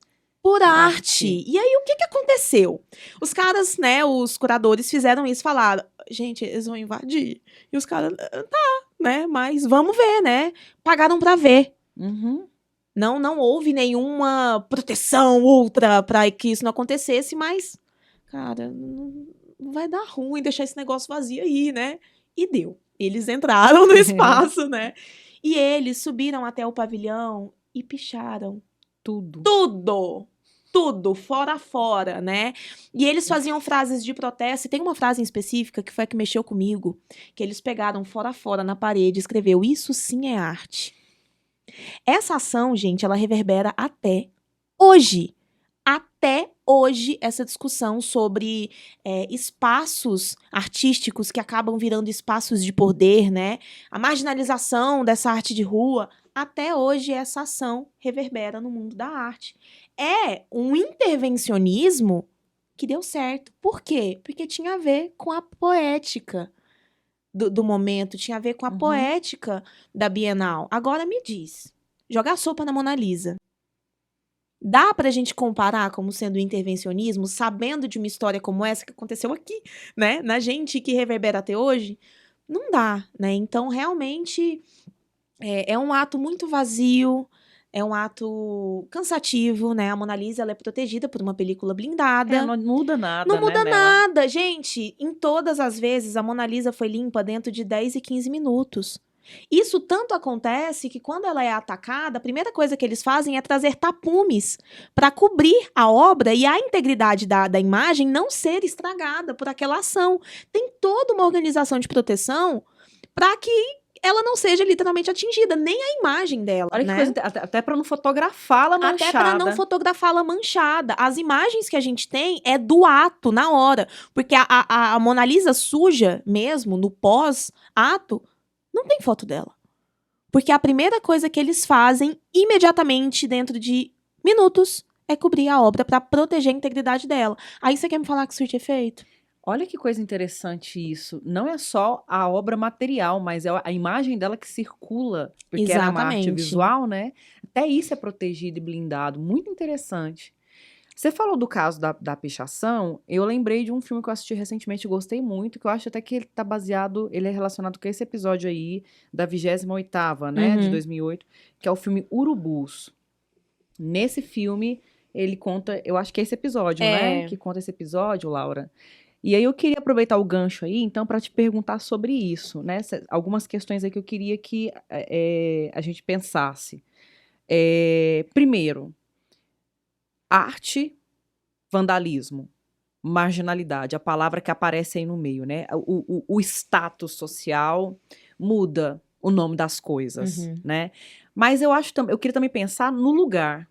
Por arte. E aí, o que aconteceu? Os caras, né, os curadores fizeram isso, falaram, gente, eles vão invadir. E os caras, né, mas vamos ver, né? Pagaram pra ver. Uhum. Não houve nenhuma proteção ultra pra que isso não acontecesse, mas, cara, não vai dar ruim deixar esse negócio vazio aí, né? E deu. Eles entraram no espaço, né? E eles subiram até o pavilhão e picharam tudo, fora, né? E eles faziam frases de protesto, e tem uma frase em específica que foi a que mexeu comigo, que eles pegaram fora na parede e escreveu, isso sim é arte. Essa ação, gente, ela reverbera até hoje. Até hoje, essa discussão sobre espaços artísticos que acabam virando espaços de poder, né? A marginalização dessa arte de rua, até hoje essa ação reverbera no mundo da arte. É um intervencionismo que deu certo. Por quê? Porque tinha a ver com a poética do momento, tinha a ver com a poética da Bienal. Agora me diz, jogar sopa na Mona Lisa, dá pra gente comparar como sendo intervencionismo, sabendo de uma história como essa que aconteceu aqui, né? Na gente que reverbera até hoje? Não dá, né? Então, realmente, é um ato muito vazio, é um ato cansativo, né? A Mona Lisa, ela é protegida por uma película blindada. Não muda nada, Não muda né, nada. Gente, em todas as vezes, a Mona Lisa foi limpa dentro de 10 e 15 minutos. Isso tanto acontece que quando ela é atacada, a primeira coisa que eles fazem é trazer tapumes para cobrir a obra e a integridade da imagem não ser estragada por aquela ação. Tem toda uma organização de proteção para que ela não seja literalmente atingida, nem a imagem dela. Olha que né? coisa, até para não fotografá-la manchada. Até para não fotografá-la manchada. As imagens que a gente tem é do ato, na hora. Porque a Mona Lisa suja mesmo, no pós-ato, Não tem foto dela. Porque a primeira coisa que eles fazem, imediatamente, dentro de minutos, é cobrir a obra pra proteger a integridade dela. Aí você quer me falar que surte efeito? Olha que coisa interessante isso. Não é só a obra material, mas é a imagem dela que circula, porque era uma arte Exatamente. visual, né? Até isso é protegido e blindado. Muito interessante. Você falou do caso da pichação, eu lembrei de um filme que eu assisti recentemente, gostei muito, que eu acho até que ele tá baseado, ele é relacionado com esse episódio aí, da 28ª, né, de Uhum. 2008, que é o filme Urubus. Nesse filme, ele conta, eu acho que é esse episódio, né, É. que conta esse episódio, Laura. E aí eu queria aproveitar o gancho aí, então, para te perguntar sobre isso, né, algumas questões aí que eu queria que a gente pensasse. Primeiro, arte, vandalismo, marginalidade, a palavra que aparece aí no meio, né? O status social muda o nome das coisas, Uhum. né? Mas eu queria também pensar no lugar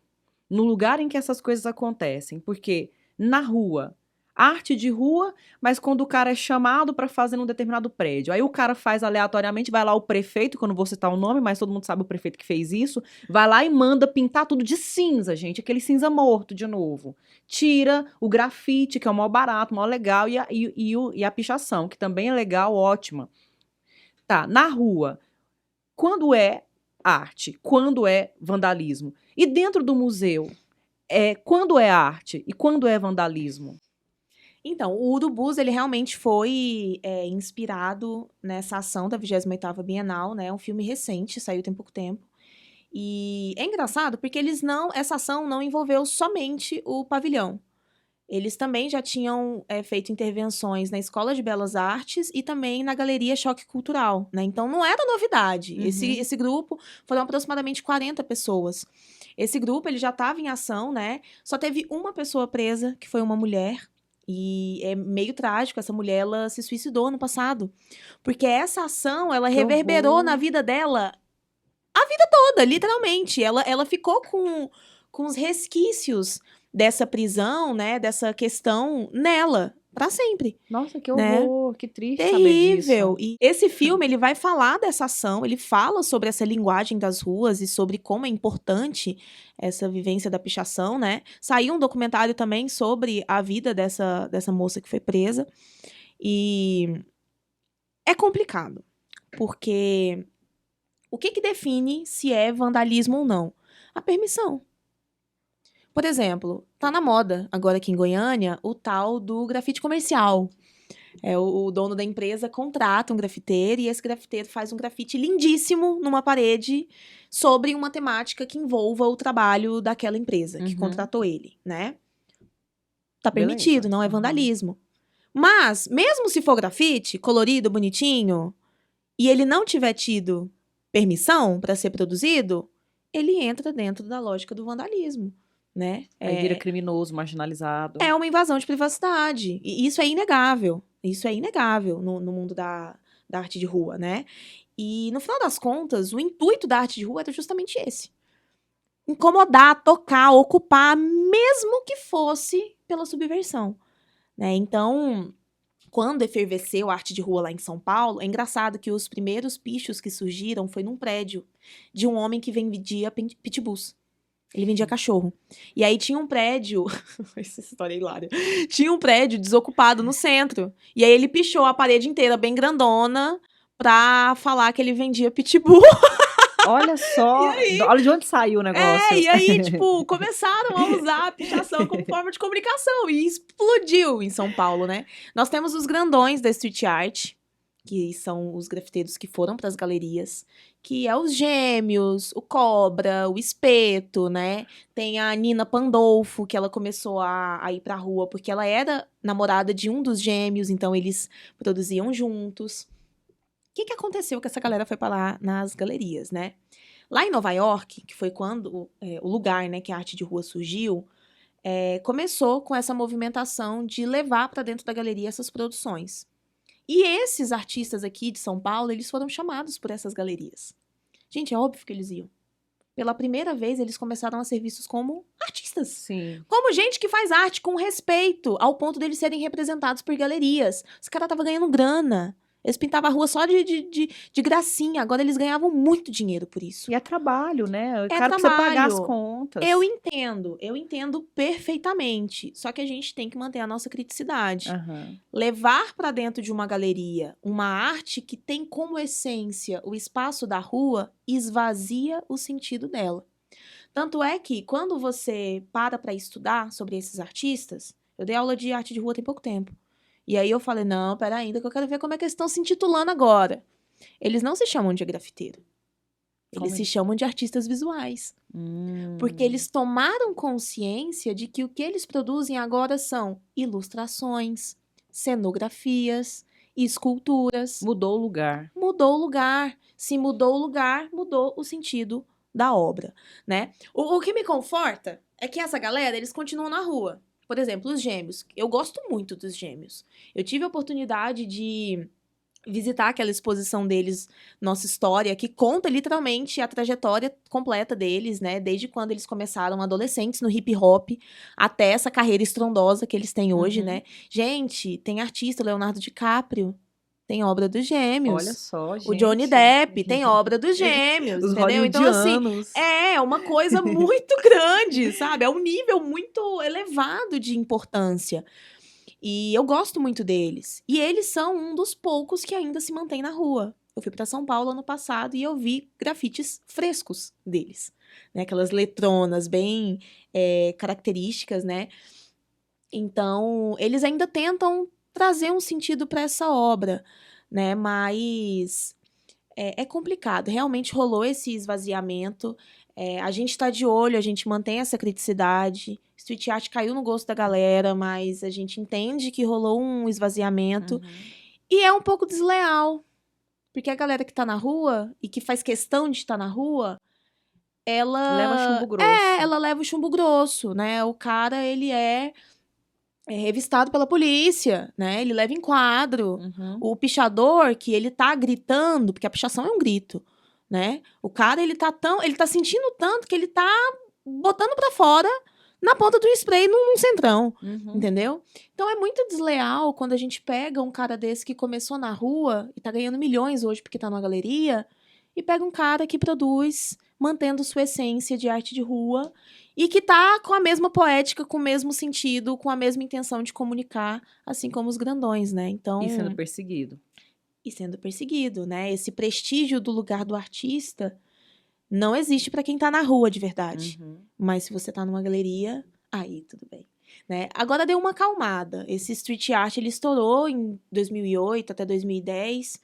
em que essas coisas acontecem, porque na rua, arte de rua, mas quando o cara é chamado para fazer num determinado prédio, aí o cara faz aleatoriamente, vai lá o prefeito, que eu não vou citar o nome, mas todo mundo sabe o prefeito que fez isso, vai lá e manda pintar tudo de cinza, gente, aquele cinza morto de novo. Tira o grafite, que é o maior barato, o maior legal, e a pichação, que também é legal, ótima. Tá, na rua, quando é arte, quando é vandalismo? E dentro do museu, quando é arte e quando é vandalismo? Então, o Urubus, ele realmente foi inspirado nessa ação da 28ª Bienal, né? É um filme recente, saiu tem pouco tempo. E é engraçado porque essa ação não envolveu somente o pavilhão. Eles também já tinham feito intervenções na Escola de Belas Artes e também na Galeria Choque Cultural, né? Então não era novidade. Uhum. Esse grupo foram aproximadamente 40 pessoas. Esse grupo ele já estava em ação, né? Só teve uma pessoa presa, que foi uma mulher. E é meio trágico, essa mulher ela se suicidou no passado. Porque essa ação, ela Que reverberou horror. na vida dela a vida toda, literalmente. Ela ficou com os resquícios dessa prisão, né? Dessa questão nela, pra sempre, Nossa, que né? horror, que triste saber Terrível. disso. E esse filme, ele vai falar dessa ação, ele fala sobre essa linguagem das ruas e sobre como é importante essa vivência da pichação, né? Saiu um documentário também sobre a vida dessa moça que foi presa. E é complicado, porque o que define se é vandalismo ou não? A permissão. Por exemplo, tá na moda agora aqui em Goiânia o tal do grafite comercial. O dono da empresa contrata um grafiteiro e esse grafiteiro faz um grafite lindíssimo numa parede sobre uma temática que envolva o trabalho daquela empresa que Uhum. contratou ele, né? Tá Beleza. permitido, não é vandalismo. Mas, mesmo se for grafite, colorido, bonitinho, e ele não tiver tido permissão para ser produzido, ele entra dentro da lógica do vandalismo, né? Aí vira criminoso, marginalizado. É uma invasão de privacidade. E isso é inegável. Isso é inegável no mundo da arte de rua, né? E, no final das contas, o intuito da arte de rua era justamente esse. Incomodar, tocar, ocupar, mesmo que fosse pela subversão, né? Então, quando efervesceu a arte de rua lá em São Paulo, é engraçado que os primeiros pichos que surgiram foi num prédio de um homem que vendia pitbulls. Ele vendia cachorro. E aí tinha um prédio. Essa história é hilária. Tinha um prédio desocupado no centro. E aí ele pichou a parede inteira, bem grandona, pra falar que ele vendia pitbull. Olha só, olha de onde saiu o negócio. E aí, tipo, começaram a usar a pichação como forma de comunicação. E explodiu em São Paulo, né? Nós temos os grandões da street art, que são os grafiteiros que foram para as galerias, que é os Gêmeos, o Cobra, o Espeto, né? Tem a Nina Pandolfo, que ela começou a ir pra rua porque ela era namorada de um dos Gêmeos, então eles produziam juntos. O que aconteceu que essa galera foi parar nas galerias, né? Lá em Nova York, que foi quando o lugar, né, que a arte de rua surgiu, começou com essa movimentação de levar para dentro da galeria essas produções. E esses artistas aqui de São Paulo, eles foram chamados por essas galerias. Gente, é óbvio que eles iam. Pela primeira vez, eles começaram a ser vistos como artistas. Sim. Como gente que faz arte com respeito, ao ponto deles serem representados por galerias. Os caras estavam ganhando grana. Eles pintavam a rua só de gracinha. Agora eles ganhavam muito dinheiro por isso. E é trabalho, né? É É caro pra você pagar as trabalho. contas. Eu entendo perfeitamente. Só que a gente tem que manter a nossa criticidade. Aham. Levar para dentro de uma galeria uma arte que tem como essência o espaço da rua esvazia o sentido dela. Tanto é que quando você para estudar sobre esses artistas, eu dei aula de arte de rua tem pouco tempo. E aí eu falei, não, pera ainda que eu quero ver como é que eles estão se intitulando agora. Eles não se chamam de grafiteiro. Eles Como se chamam de artistas visuais. Porque eles tomaram consciência de que o que eles produzem agora são ilustrações, cenografias, esculturas. Mudou o lugar. Mudou o lugar. Se mudou o lugar, mudou o sentido da obra, né? O que me conforta é que essa galera, eles continuam na rua. Por exemplo, os Gêmeos. Eu gosto muito dos Gêmeos. Eu tive a oportunidade de visitar aquela exposição deles, Nossa História, que conta literalmente a trajetória completa deles, né? Desde quando eles começaram adolescentes no hip hop até essa carreira estrondosa que eles têm hoje, né? Gente, tem artista, Leonardo DiCaprio, tem obra dos Gêmeos. Olha só, gente. O Johnny Depp tem obra dos Gêmeos, Os entendeu? Então, assim, hollywoodianos. é uma coisa muito grande, sabe? É um nível muito elevado de importância. E eu gosto muito deles. E eles são um dos poucos que ainda se mantém na rua. Eu fui para São Paulo ano passado e eu vi grafites frescos deles. Né? Aquelas letronas bem características, né? Então, eles ainda tentam trazer um sentido para essa obra, né? Mas é complicado. Realmente rolou esse esvaziamento. A gente tá de olho, a gente mantém essa criticidade. Street art caiu no gosto da galera, mas a gente entende que rolou um esvaziamento. E é um pouco desleal. Porque a galera que tá na rua, e que faz questão de estar na rua, ela... Leva chumbo grosso. ela leva o chumbo grosso, né? O cara, ele é revistado pela polícia, né? Ele leva enquadro. O pichador, que ele tá gritando, porque a pichação é um grito, né? O cara, ele tá sentindo tanto que ele tá botando pra fora na ponta do spray num centrão, entendeu? Então é muito desleal quando a gente pega um cara desse que começou na rua e tá ganhando milhões hoje porque tá numa galeria, e pega um cara que produz mantendo sua essência de arte de rua e que tá com a mesma poética, com o mesmo sentido, com a mesma intenção de comunicar, assim como os grandões, né? Então, E sendo perseguido. né? Esse prestígio do lugar do artista não existe para quem tá na rua de verdade. Mas se você tá numa galeria, aí tudo bem. Né? Agora deu uma acalmada. Esse street art, ele estourou em 2008 até 2010.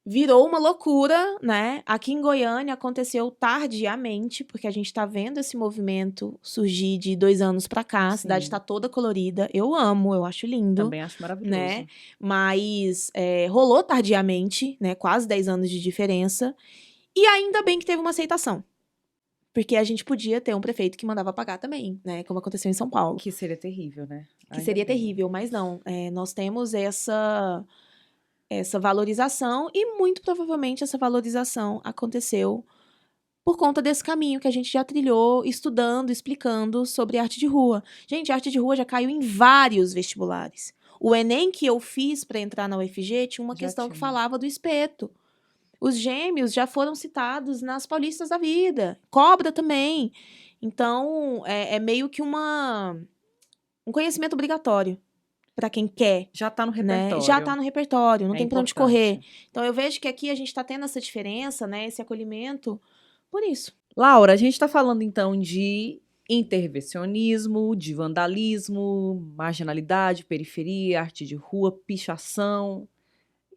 Virou uma loucura, né? Aqui em Goiânia aconteceu tardiamente, porque a gente tá vendo esse movimento surgir de 2 anos pra cá. A cidade tá toda colorida. Eu amo, eu acho lindo. Também acho maravilhoso. Né? Mas rolou tardiamente, né? Quase 10 anos de diferença. E ainda bem que teve uma aceitação. Porque a gente podia ter um prefeito que mandava pagar também, né? Como aconteceu em São Paulo. Que seria terrível, né? Que seria terrível, mas não. Nós temos essa valorização e muito provavelmente essa valorização aconteceu por conta desse caminho que a gente já trilhou, estudando, explicando sobre arte de rua. Gente, a arte de rua já caiu em vários vestibulares. O Enem que eu fiz para entrar na UFG tinha uma questão que falava do espeto. Os Gêmeos já foram citados nas Paulistas da Vida. Cobra também. Então, é meio que um conhecimento obrigatório para quem quer. Já tá no repertório. Né? Já tá no repertório, não tem pra onde importante. correr. Então, eu vejo que aqui a gente tá tendo essa diferença, né? Esse acolhimento, por isso. Laura, a gente tá falando, então, de intervencionismo, de vandalismo, marginalidade, periferia, arte de rua, pichação.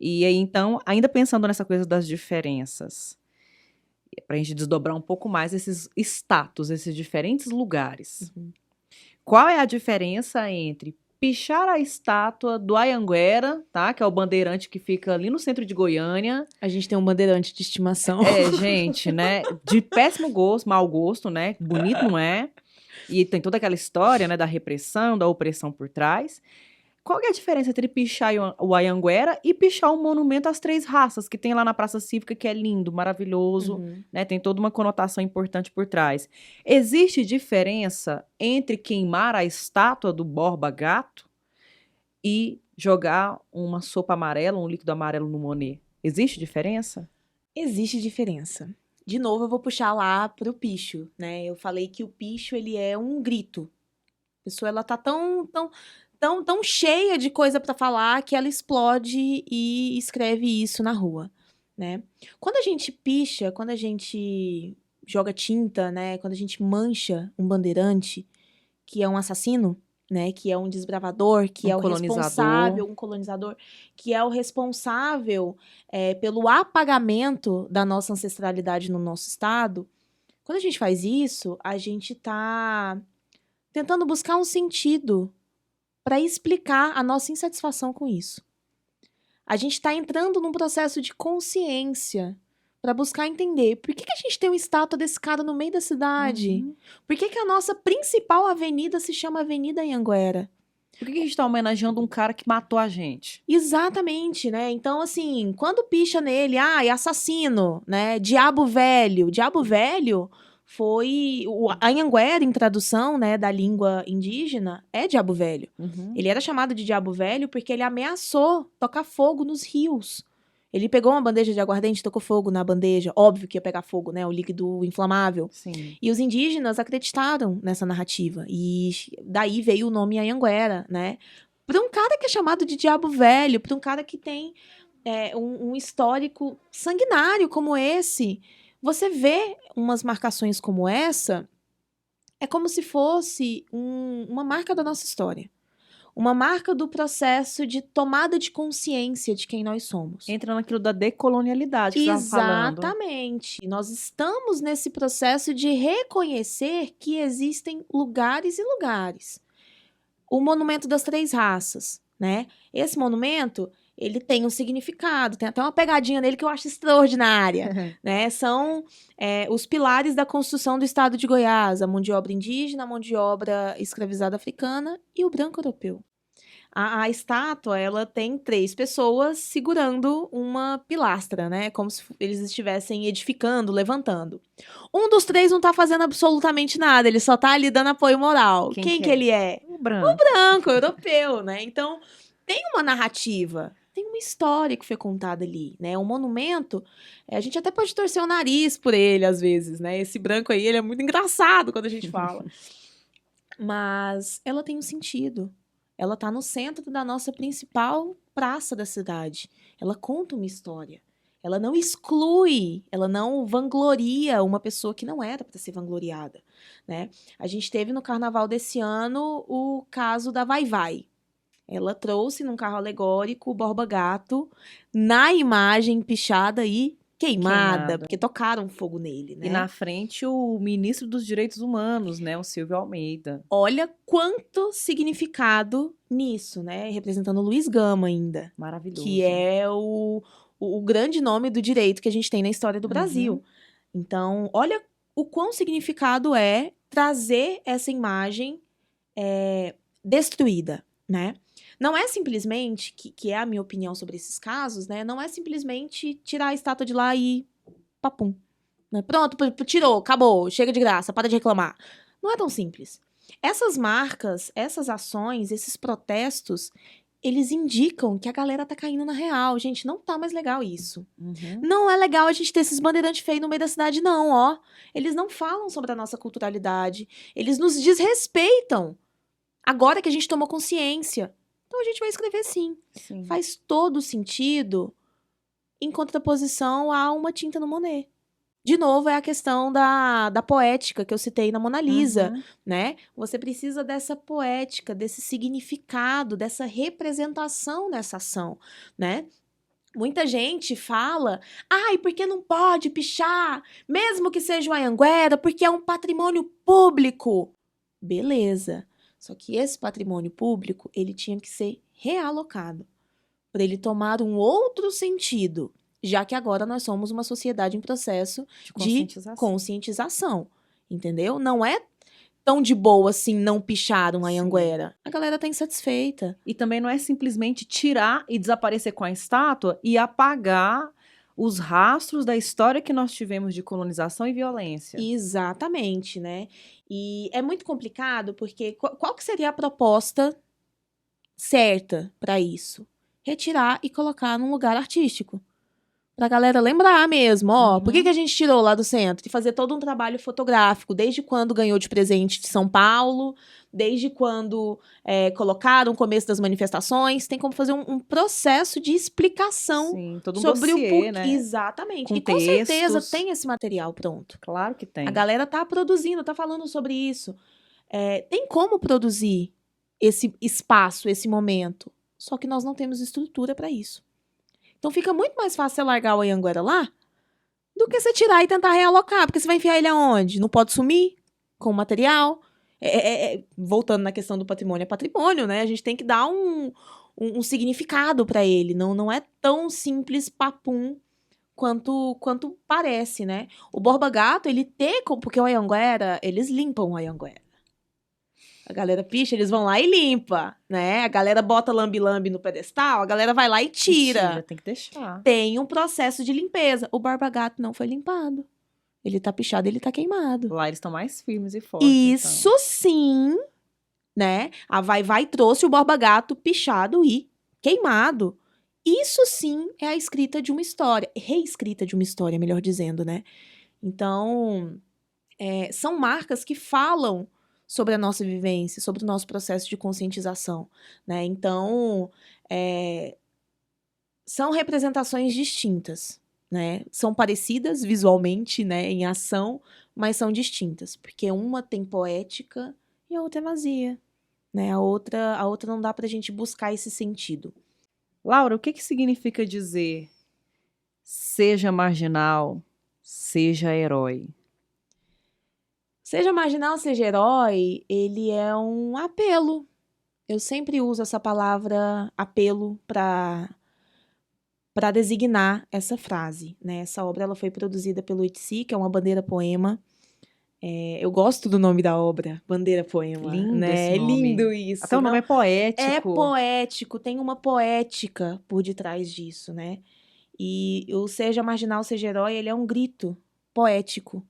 E aí, então, ainda pensando nessa coisa das diferenças, pra gente desdobrar um pouco mais esses status, esses diferentes lugares. Qual é a diferença entre pichar a estátua do Anhanguera, tá? Que é o bandeirante que fica ali no centro de Goiânia. A gente tem um bandeirante de estimação. Gente, né? De péssimo gosto, mau gosto, né? Bonito não é. E tem toda aquela história, né? Da repressão, da opressão por trás. Qual é a diferença entre pichar o Anhanguera e pichar um monumento às 3 raças, que tem lá na Praça Cívica, que é lindo, maravilhoso, né? Tem toda uma conotação importante por trás. Existe diferença entre queimar a estátua do Borba Gato e jogar uma sopa amarela, um líquido amarelo no Monet? Existe diferença? Existe diferença. De novo, eu vou puxar lá pro picho, né? Eu falei que o picho, ele é um grito. A pessoa, ela tá tão cheia de coisa pra falar que ela explode e escreve isso na rua, né? Quando a gente picha, quando a gente joga tinta, né? Quando a gente mancha um bandeirante, que é um assassino, né? Que é um desbravador, que Um é o responsável, colonizador. um colonizador, que é o responsável pelo apagamento da nossa ancestralidade no nosso estado. Quando a gente faz isso, a gente tá tentando buscar um sentido para explicar a nossa insatisfação com isso. A gente está entrando num processo de consciência para buscar entender por que a gente tem uma estátua desse cara no meio da cidade? Uhum. Por que a nossa principal avenida se chama Avenida Anhanguera? Por que a gente tá homenageando um cara que matou a gente? Exatamente, né? Então, assim, quando picha nele, é assassino, né? Diabo velho. Diabo velho foi. A Anhanguera, em tradução, né, da língua indígena, é diabo velho. Uhum. Ele era chamado de diabo velho porque ele ameaçou tocar fogo nos rios. Ele pegou uma bandeja de aguardente e tocou fogo na bandeja. Óbvio que ia pegar fogo, né? O líquido inflamável. Sim. E os indígenas acreditaram nessa narrativa. E daí veio o nome Anhanguera, né? Para um cara que é chamado de diabo velho, para um cara que tem um histórico sanguinário como esse, você vê umas marcações como essa, é como se fosse uma marca da nossa história. Uma marca do processo de tomada de consciência de quem nós somos. Entra naquilo da decolonialidade que você estava falando. Exatamente. Nós estamos nesse processo de reconhecer que existem lugares e lugares. O Monumento das Três Raças, né? Esse monumento, ele tem um significado, tem até uma pegadinha nele que eu acho extraordinária, né? São os pilares da construção do estado de Goiás, a mão de obra indígena, a mão de obra escravizada africana e o branco europeu. A estátua, ela tem 3 pessoas segurando uma pilastra, né? Como se eles estivessem edificando, levantando. Um dos 3 não tá fazendo absolutamente nada, ele só tá ali dando apoio moral. Quem que é? ele é? O branco. Branco, europeu, né? Então, tem uma narrativa, tem uma história que foi contada ali, né? Um monumento, a gente até pode torcer o nariz por ele, às vezes, né? Esse branco aí, ele é muito engraçado quando a gente fala. Mas ela tem um sentido. Ela tá no centro da nossa principal praça da cidade. Ela conta uma história. Ela não exclui, ela não vangloria uma pessoa que não era para ser vangloriada, né? A gente teve no carnaval desse ano o caso da Vai Vai. Ela trouxe num carro alegórico o Borba Gato na imagem pichada e queimada, porque tocaram fogo nele, né? E na frente o ministro dos Direitos Humanos, né, o Silvio Almeida. Olha quanto significado nisso, né? Representando o Luiz Gama ainda. Maravilhoso. Que é o grande nome do direito que a gente tem na história do Brasil. Então, olha o quão significado é trazer essa imagem destruída, né? Não é simplesmente, que é a minha opinião sobre esses casos, né? Não é simplesmente tirar a estátua de lá e papum. Né? Pronto, tirou, acabou, chega de graça, para de reclamar. Não é tão simples. Essas marcas, essas ações, esses protestos, eles indicam que a galera tá caindo na real. Gente, não tá mais legal isso. Não é legal a gente ter esses bandeirantes feios no meio da cidade, não, ó. Eles não falam sobre a nossa culturalidade. Eles nos desrespeitam. Agora que a gente tomou consciência. Então a gente vai escrever sim. Faz todo sentido em contraposição a uma tinta no Monet. De novo, é a questão da poética que eu citei na Mona Lisa, né? Você precisa dessa poética, desse significado, dessa representação nessa ação, né? Muita gente fala, ai, porque não pode pichar, mesmo que seja uma Anhanguera, porque é um patrimônio público. Beleza. Só que esse patrimônio público, ele tinha que ser realocado, para ele tomar um outro sentido, já que agora nós somos uma sociedade em processo de conscientização, entendeu? Não é tão de boa assim não pichar uma Anhanguera. A galera tá insatisfeita. E também não é simplesmente tirar e desaparecer com a estátua e apagar os rastros da história que nós tivemos de colonização e violência. Exatamente, né? E é muito complicado porque qual que seria a proposta certa para isso? Retirar e colocar num lugar artístico. Pra galera lembrar mesmo, ó, por que a gente tirou lá do centro? E fazer todo um trabalho fotográfico, desde quando ganhou de presente de São Paulo, desde quando colocaram o começo das manifestações, tem como fazer um processo de explicação. Sim, todo um sobre dossiê, o porquê. né? Exatamente. Com E com certeza textos. tem esse material pronto. Claro que tem. A galera tá produzindo, tá falando sobre isso. Tem como produzir esse espaço, esse momento. Só que nós não temos estrutura para isso. Então fica muito mais fácil você largar o Anhanguera lá do que você tirar e tentar realocar. Porque você vai enfiar ele aonde? Não pode sumir com o material. Voltando na questão do patrimônio, é patrimônio, né? A gente tem que dar um significado para ele. Não é tão simples, papum, quanto parece, né? O Borba Gato, ele tem... Porque o Anhanguera, eles limpam o Anhanguera. A galera picha, eles vão lá e limpa, né? A galera bota lambe-lambe no pedestal, a galera vai lá e tira. Tem que deixar. Tem um processo de limpeza. O Borba Gato não foi limpado. Ele tá pichado, ele tá queimado. Lá eles estão mais firmes e fortes. Isso então. Sim, né? A Vai trouxe o Borba Gato pichado e queimado. Isso sim é a escrita de uma história. Reescrita de uma história, melhor dizendo, né? Então, são marcas que falam sobre a nossa vivência, sobre o nosso processo de conscientização, né? Então, são representações distintas, né? São parecidas visualmente, né, em ação, mas são distintas, porque uma tem poética e a outra é vazia, né? A outra não dá pra gente buscar esse sentido. Laura, o que significa dizer seja marginal, seja herói? Seja marginal, seja herói, ele é um apelo. Eu sempre uso essa palavra apelo para designar essa frase, né? Essa obra ela foi produzida pelo Itzi, que é uma bandeira poema. Eu gosto do nome da obra, Bandeira Poema. Lindo né? esse nome. É lindo isso. Até o nome é poético. É poético, tem uma poética por detrás disso, né? E o Seja Marginal, Seja Herói, ele é um grito poético.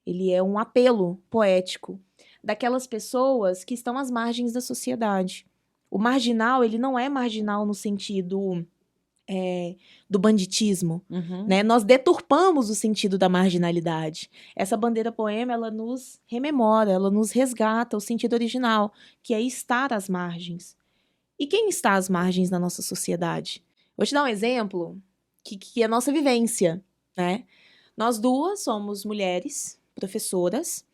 Ele é um apelo poético daquelas pessoas que estão às margens da sociedade. O marginal, ele não é marginal no sentido do banditismo, né? Nós deturpamos o sentido da marginalidade. Essa bandeira poema, ela nos rememora, ela nos resgata o sentido original, que é estar às margens. E quem está às margens da nossa sociedade? Vou te dar um exemplo que é a nossa vivência, né? Nós duas somos mulheres, professoras,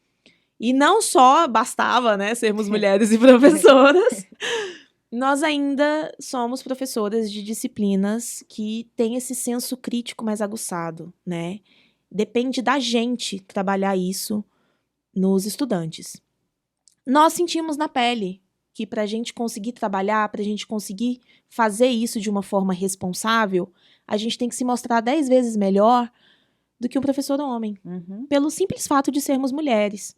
e não só bastava, né, sermos mulheres e professoras, nós ainda somos professoras de disciplinas que têm esse senso crítico mais aguçado, né? Depende da gente trabalhar isso nos estudantes. Nós sentimos na pele que para a gente conseguir trabalhar, para a gente conseguir fazer isso de uma forma responsável, a gente tem que se mostrar 10 vezes melhor do que um professor homem, pelo simples fato de sermos mulheres.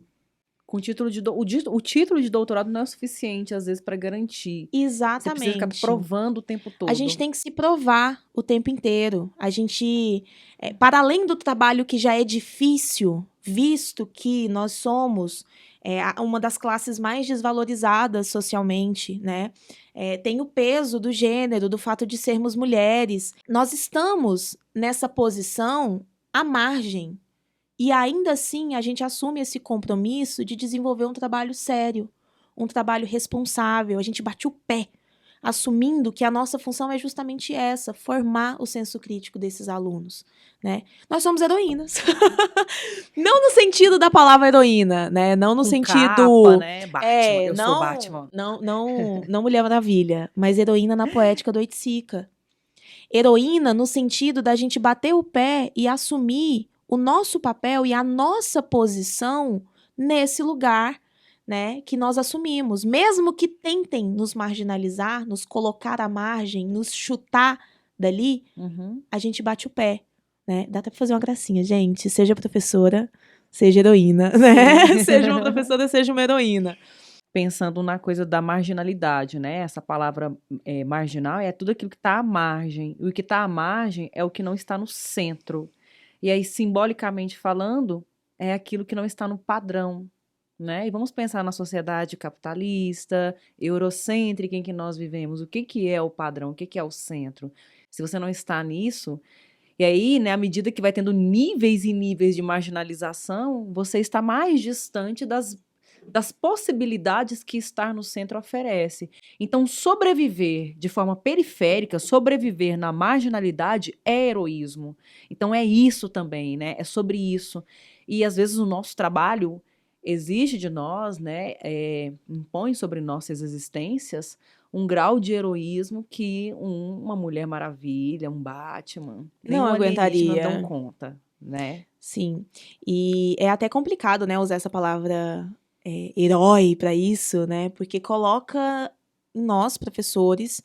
Com o título de doutorado não é o suficiente, às vezes, para garantir. Exatamente. Você precisa ficar provando o tempo todo. A gente tem que se provar o tempo inteiro. A gente, para além do trabalho que já é difícil, visto que nós somos uma das classes mais desvalorizadas socialmente, né? Tem o peso do gênero, do fato de sermos mulheres. Nós estamos nessa posição à margem. E ainda assim, a gente assume esse compromisso de desenvolver um trabalho sério, um trabalho responsável. A gente bate o pé, assumindo que a nossa função é justamente essa, formar o senso crítico desses alunos, né? Nós somos heroínas. Não no sentido da palavra heroína, né? Não no sentido... Capa, né? Batman, eu sou Batman. Não Mulher Maravilha, mas heroína na poética do Oiticica. Heroína no sentido da gente bater o pé e assumir o nosso papel e a nossa posição nesse lugar, né, que nós assumimos. Mesmo que tentem nos marginalizar, nos colocar à margem, nos chutar dali, a gente bate o pé, né? Dá até pra fazer uma gracinha, gente. Seja professora, seja heroína, né? Seja uma professora, seja uma heroína. Pensando na coisa da marginalidade, né? Essa palavra marginal é tudo aquilo que está à margem. E o que está à margem é o que não está no centro. E aí, simbolicamente falando, é aquilo que não está no padrão, né? E vamos pensar na sociedade capitalista, eurocêntrica em que nós vivemos. O que que é o padrão? O que que é o centro? Se você não está nisso, e aí, né, à medida que vai tendo níveis e níveis de marginalização, você está mais distante das possibilidades que estar no centro oferece. Então, sobreviver de forma periférica, sobreviver na marginalidade é heroísmo. Então, é isso também, né? É sobre isso. E às vezes o nosso trabalho exige de nós, né, impõe sobre nossas existências um grau de heroísmo que uma Mulher Maravilha, um Batman, nem Não um alienígena dão aguentaria. conta, né? Sim. E é até complicado, né, usar essa palavra herói para isso, né? Porque coloca em nós, professores,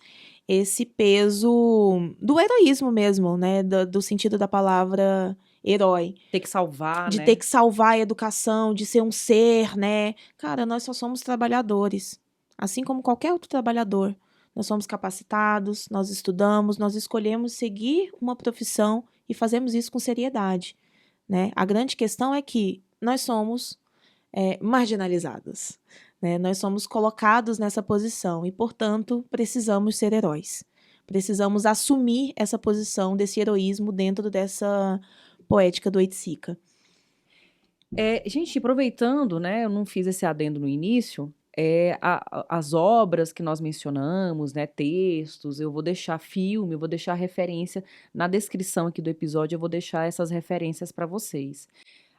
esse peso do heroísmo mesmo, né? Do sentido da palavra herói. Ter que salvar, De né? ter que salvar a educação, de ser um ser, né? Cara, nós só somos trabalhadores. Assim como qualquer outro trabalhador. Nós somos capacitados, nós estudamos, nós escolhemos seguir uma profissão e fazemos isso com seriedade, né? A grande questão é que nós somos marginalizados, né? Nós somos colocados nessa posição e, portanto, precisamos ser heróis. Precisamos assumir essa posição desse heroísmo dentro dessa poética do Oiticica. Gente, aproveitando, né, eu não fiz esse adendo no início, as obras que nós mencionamos, né, textos, eu vou deixar filme, eu vou deixar referência na descrição aqui do episódio, eu vou deixar essas referências para vocês.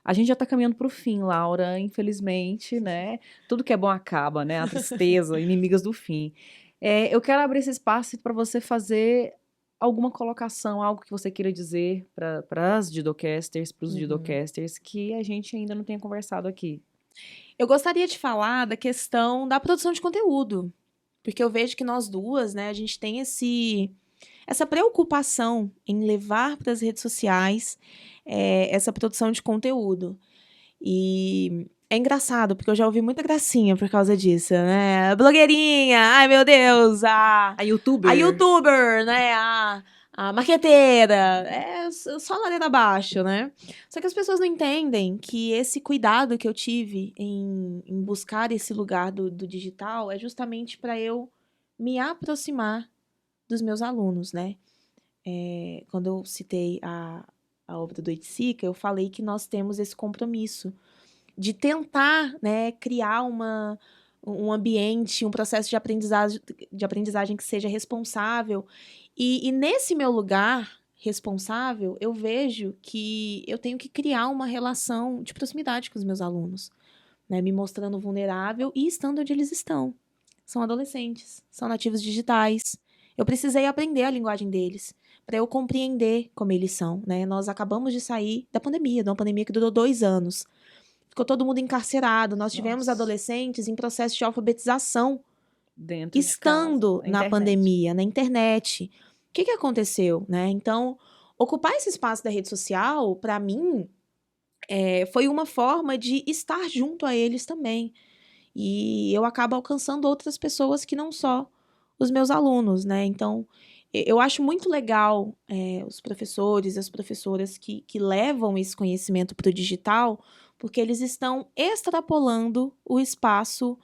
A gente já está caminhando para o fim, Laura, infelizmente, né? Tudo que é bom acaba, né? A tristeza, inimigas do fim. Eu quero abrir esse espaço para você fazer alguma colocação, algo que você queira dizer para as Didocasters, para os Didocasters, que a gente ainda não tenha conversado aqui. Eu gostaria de falar da questão da produção de conteúdo, porque eu vejo que nós duas, né, a gente tem essa preocupação em levar para as redes sociais essa produção de conteúdo. E é engraçado, porque eu já ouvi muita gracinha por causa disso, né? Blogueirinha, ai meu Deus, A youtuber. a youtuber, né? A marqueteira, é só ladeira abaixo, né? Só que as pessoas não entendem que esse cuidado que eu tive em buscar esse lugar do digital é justamente para eu me aproximar dos meus alunos, né? Quando eu citei a obra do Oiticica, eu falei que nós temos esse compromisso de tentar, né, criar um ambiente, um processo de aprendizagem que seja responsável. E nesse meu lugar responsável, eu vejo que eu tenho que criar uma relação de proximidade com os meus alunos, né, me mostrando vulnerável e estando onde eles estão. São adolescentes, são nativos digitais. Eu precisei aprender a linguagem deles para eu compreender como eles são, né? Nós acabamos de sair da pandemia, de uma pandemia que durou 2 anos. Ficou todo mundo encarcerado. Nós tivemos adolescentes em processo de alfabetização Dentro estando de casa, na pandemia, na internet. O que aconteceu, né? Então, ocupar esse espaço da rede social, para mim, foi uma forma de estar junto a eles também. E eu acabo alcançando outras pessoas que não só os meus alunos, né? Então, eu acho muito legal os professores e as professoras que levam esse conhecimento para o digital, porque eles estão extrapolando o espaço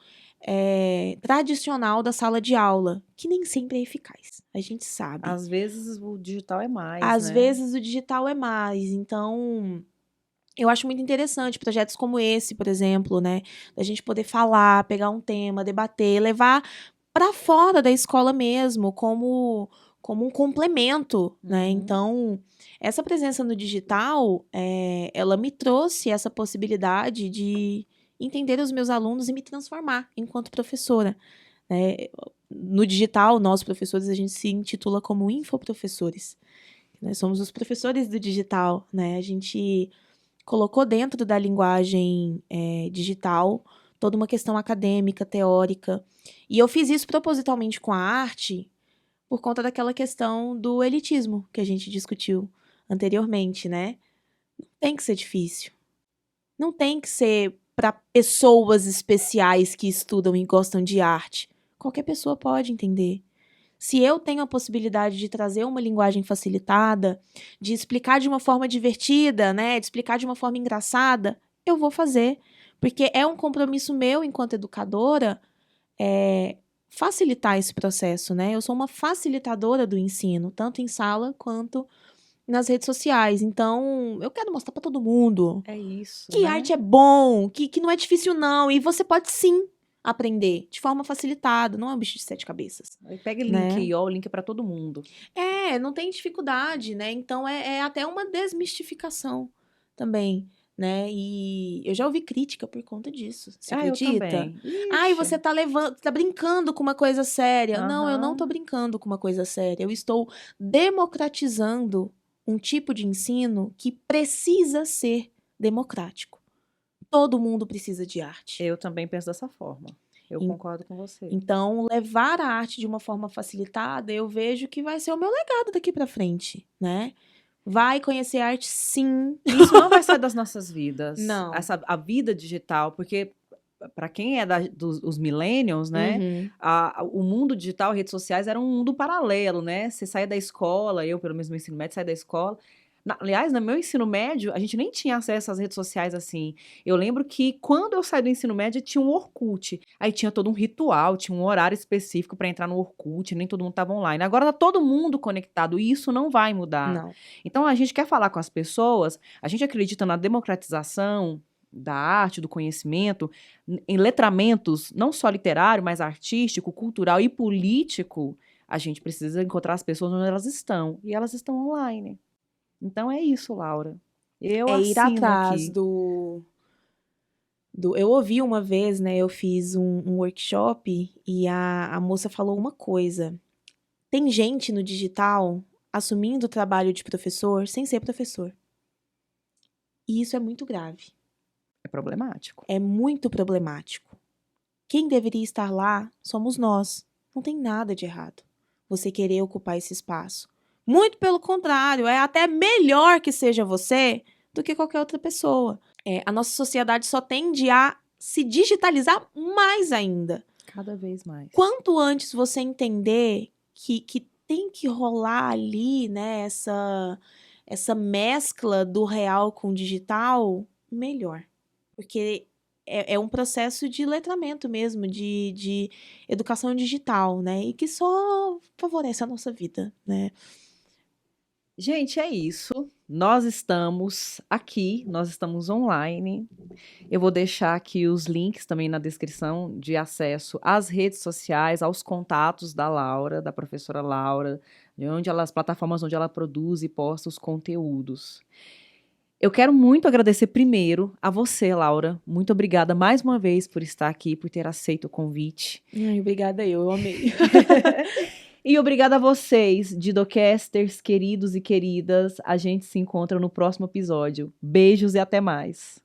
tradicional da sala de aula, que nem sempre é eficaz, a gente sabe. Às vezes o digital é mais, Às né? vezes o digital é mais, então eu acho muito interessante projetos como esse, por exemplo, né, da gente poder falar, pegar um tema, debater, levar para fora da escola mesmo, como um complemento, né? Então, essa presença no digital, ela me trouxe essa possibilidade de entender os meus alunos e me transformar enquanto professora, né? No digital, nós professores, a gente se intitula como infoprofessores. Nós somos os professores do digital, né? A gente colocou dentro da linguagem digital toda uma questão acadêmica, teórica. E eu fiz isso propositalmente com a arte por conta daquela questão do elitismo que a gente discutiu anteriormente, né? Não tem que ser difícil. Não tem que ser para pessoas especiais que estudam e gostam de arte. Qualquer pessoa pode entender. Se eu tenho a possibilidade de trazer uma linguagem facilitada, de explicar de uma forma divertida, né, de explicar de uma forma engraçada, eu vou fazer, Porque é um compromisso meu, enquanto educadora, facilitar esse processo, né? Eu sou uma facilitadora do ensino, tanto em sala quanto nas redes sociais. Então, eu quero mostrar pra todo mundo É isso, que né? arte é bom, que não é difícil não, e você pode sim aprender de forma facilitada, não é um bicho de 7 cabeças. Pega o link né? aí, ó, o link é pra todo mundo. Não tem dificuldade, né? Então é até uma desmistificação também, né? E eu já ouvi crítica por conta disso. Você Eu acredita? também. Ai, Ixi. você tá brincando com uma coisa séria. Não, eu não Aham. tô brincando com uma coisa séria. Eu estou democratizando um tipo de ensino que precisa ser democrático. Todo mundo precisa de arte. Eu também penso dessa forma. Eu Em- concordo com você. Então, levar a arte de uma forma facilitada, eu vejo que vai ser o meu legado daqui pra frente, né? Vai conhecer arte, sim. Isso não vai sair das nossas vidas. Não. A vida digital, porque para quem é dos millennials, né? Uhum. O mundo digital, redes sociais, era um mundo paralelo, né? Você saía da escola, eu, pelo menos no ensino médio, saía da escola. Aliás, no meu ensino médio, a gente nem tinha acesso às redes sociais assim. Eu lembro que quando eu saí do ensino médio, tinha um Orkut. Aí tinha todo um ritual, tinha um horário específico para entrar no Orkut, nem todo mundo estava online. Agora tá todo mundo conectado e isso não vai mudar. Não. Então a gente quer falar com as pessoas, a gente acredita na democratização da arte, do conhecimento, em letramentos, não só literário, mas artístico, cultural e político. A gente precisa encontrar as pessoas onde elas estão. E elas estão online. Então é isso, Laura. Eu Ir assino atrás aqui. Eu ouvi uma vez, né? Eu fiz um workshop e a moça falou uma coisa. Tem gente no digital assumindo o trabalho de professor sem ser professor. E isso é muito grave. É problemático. É muito problemático. Quem deveria estar lá somos nós. Não tem nada de errado você querer ocupar esse espaço. Muito pelo contrário, é até melhor que seja você do que qualquer outra pessoa. A nossa sociedade só tende a se digitalizar mais ainda. Cada vez mais. Quanto antes você entender que tem que rolar ali, né, essa mescla do real com o digital, melhor. Porque é um processo de letramento mesmo, de educação digital, né? E que só favorece a nossa vida, né? Gente, é isso. Nós estamos aqui, nós estamos online. Eu vou deixar aqui os links também na descrição de acesso às redes sociais, aos contatos da Laura, da professora Laura, as plataformas onde ela produz e posta os conteúdos. Eu quero muito agradecer primeiro a você, Laura. Muito obrigada mais uma vez por estar aqui, por ter aceito o convite. Ai, obrigada eu amei. E obrigada a vocês, Didocasters, queridos e queridas. A gente se encontra no próximo episódio. Beijos e até mais.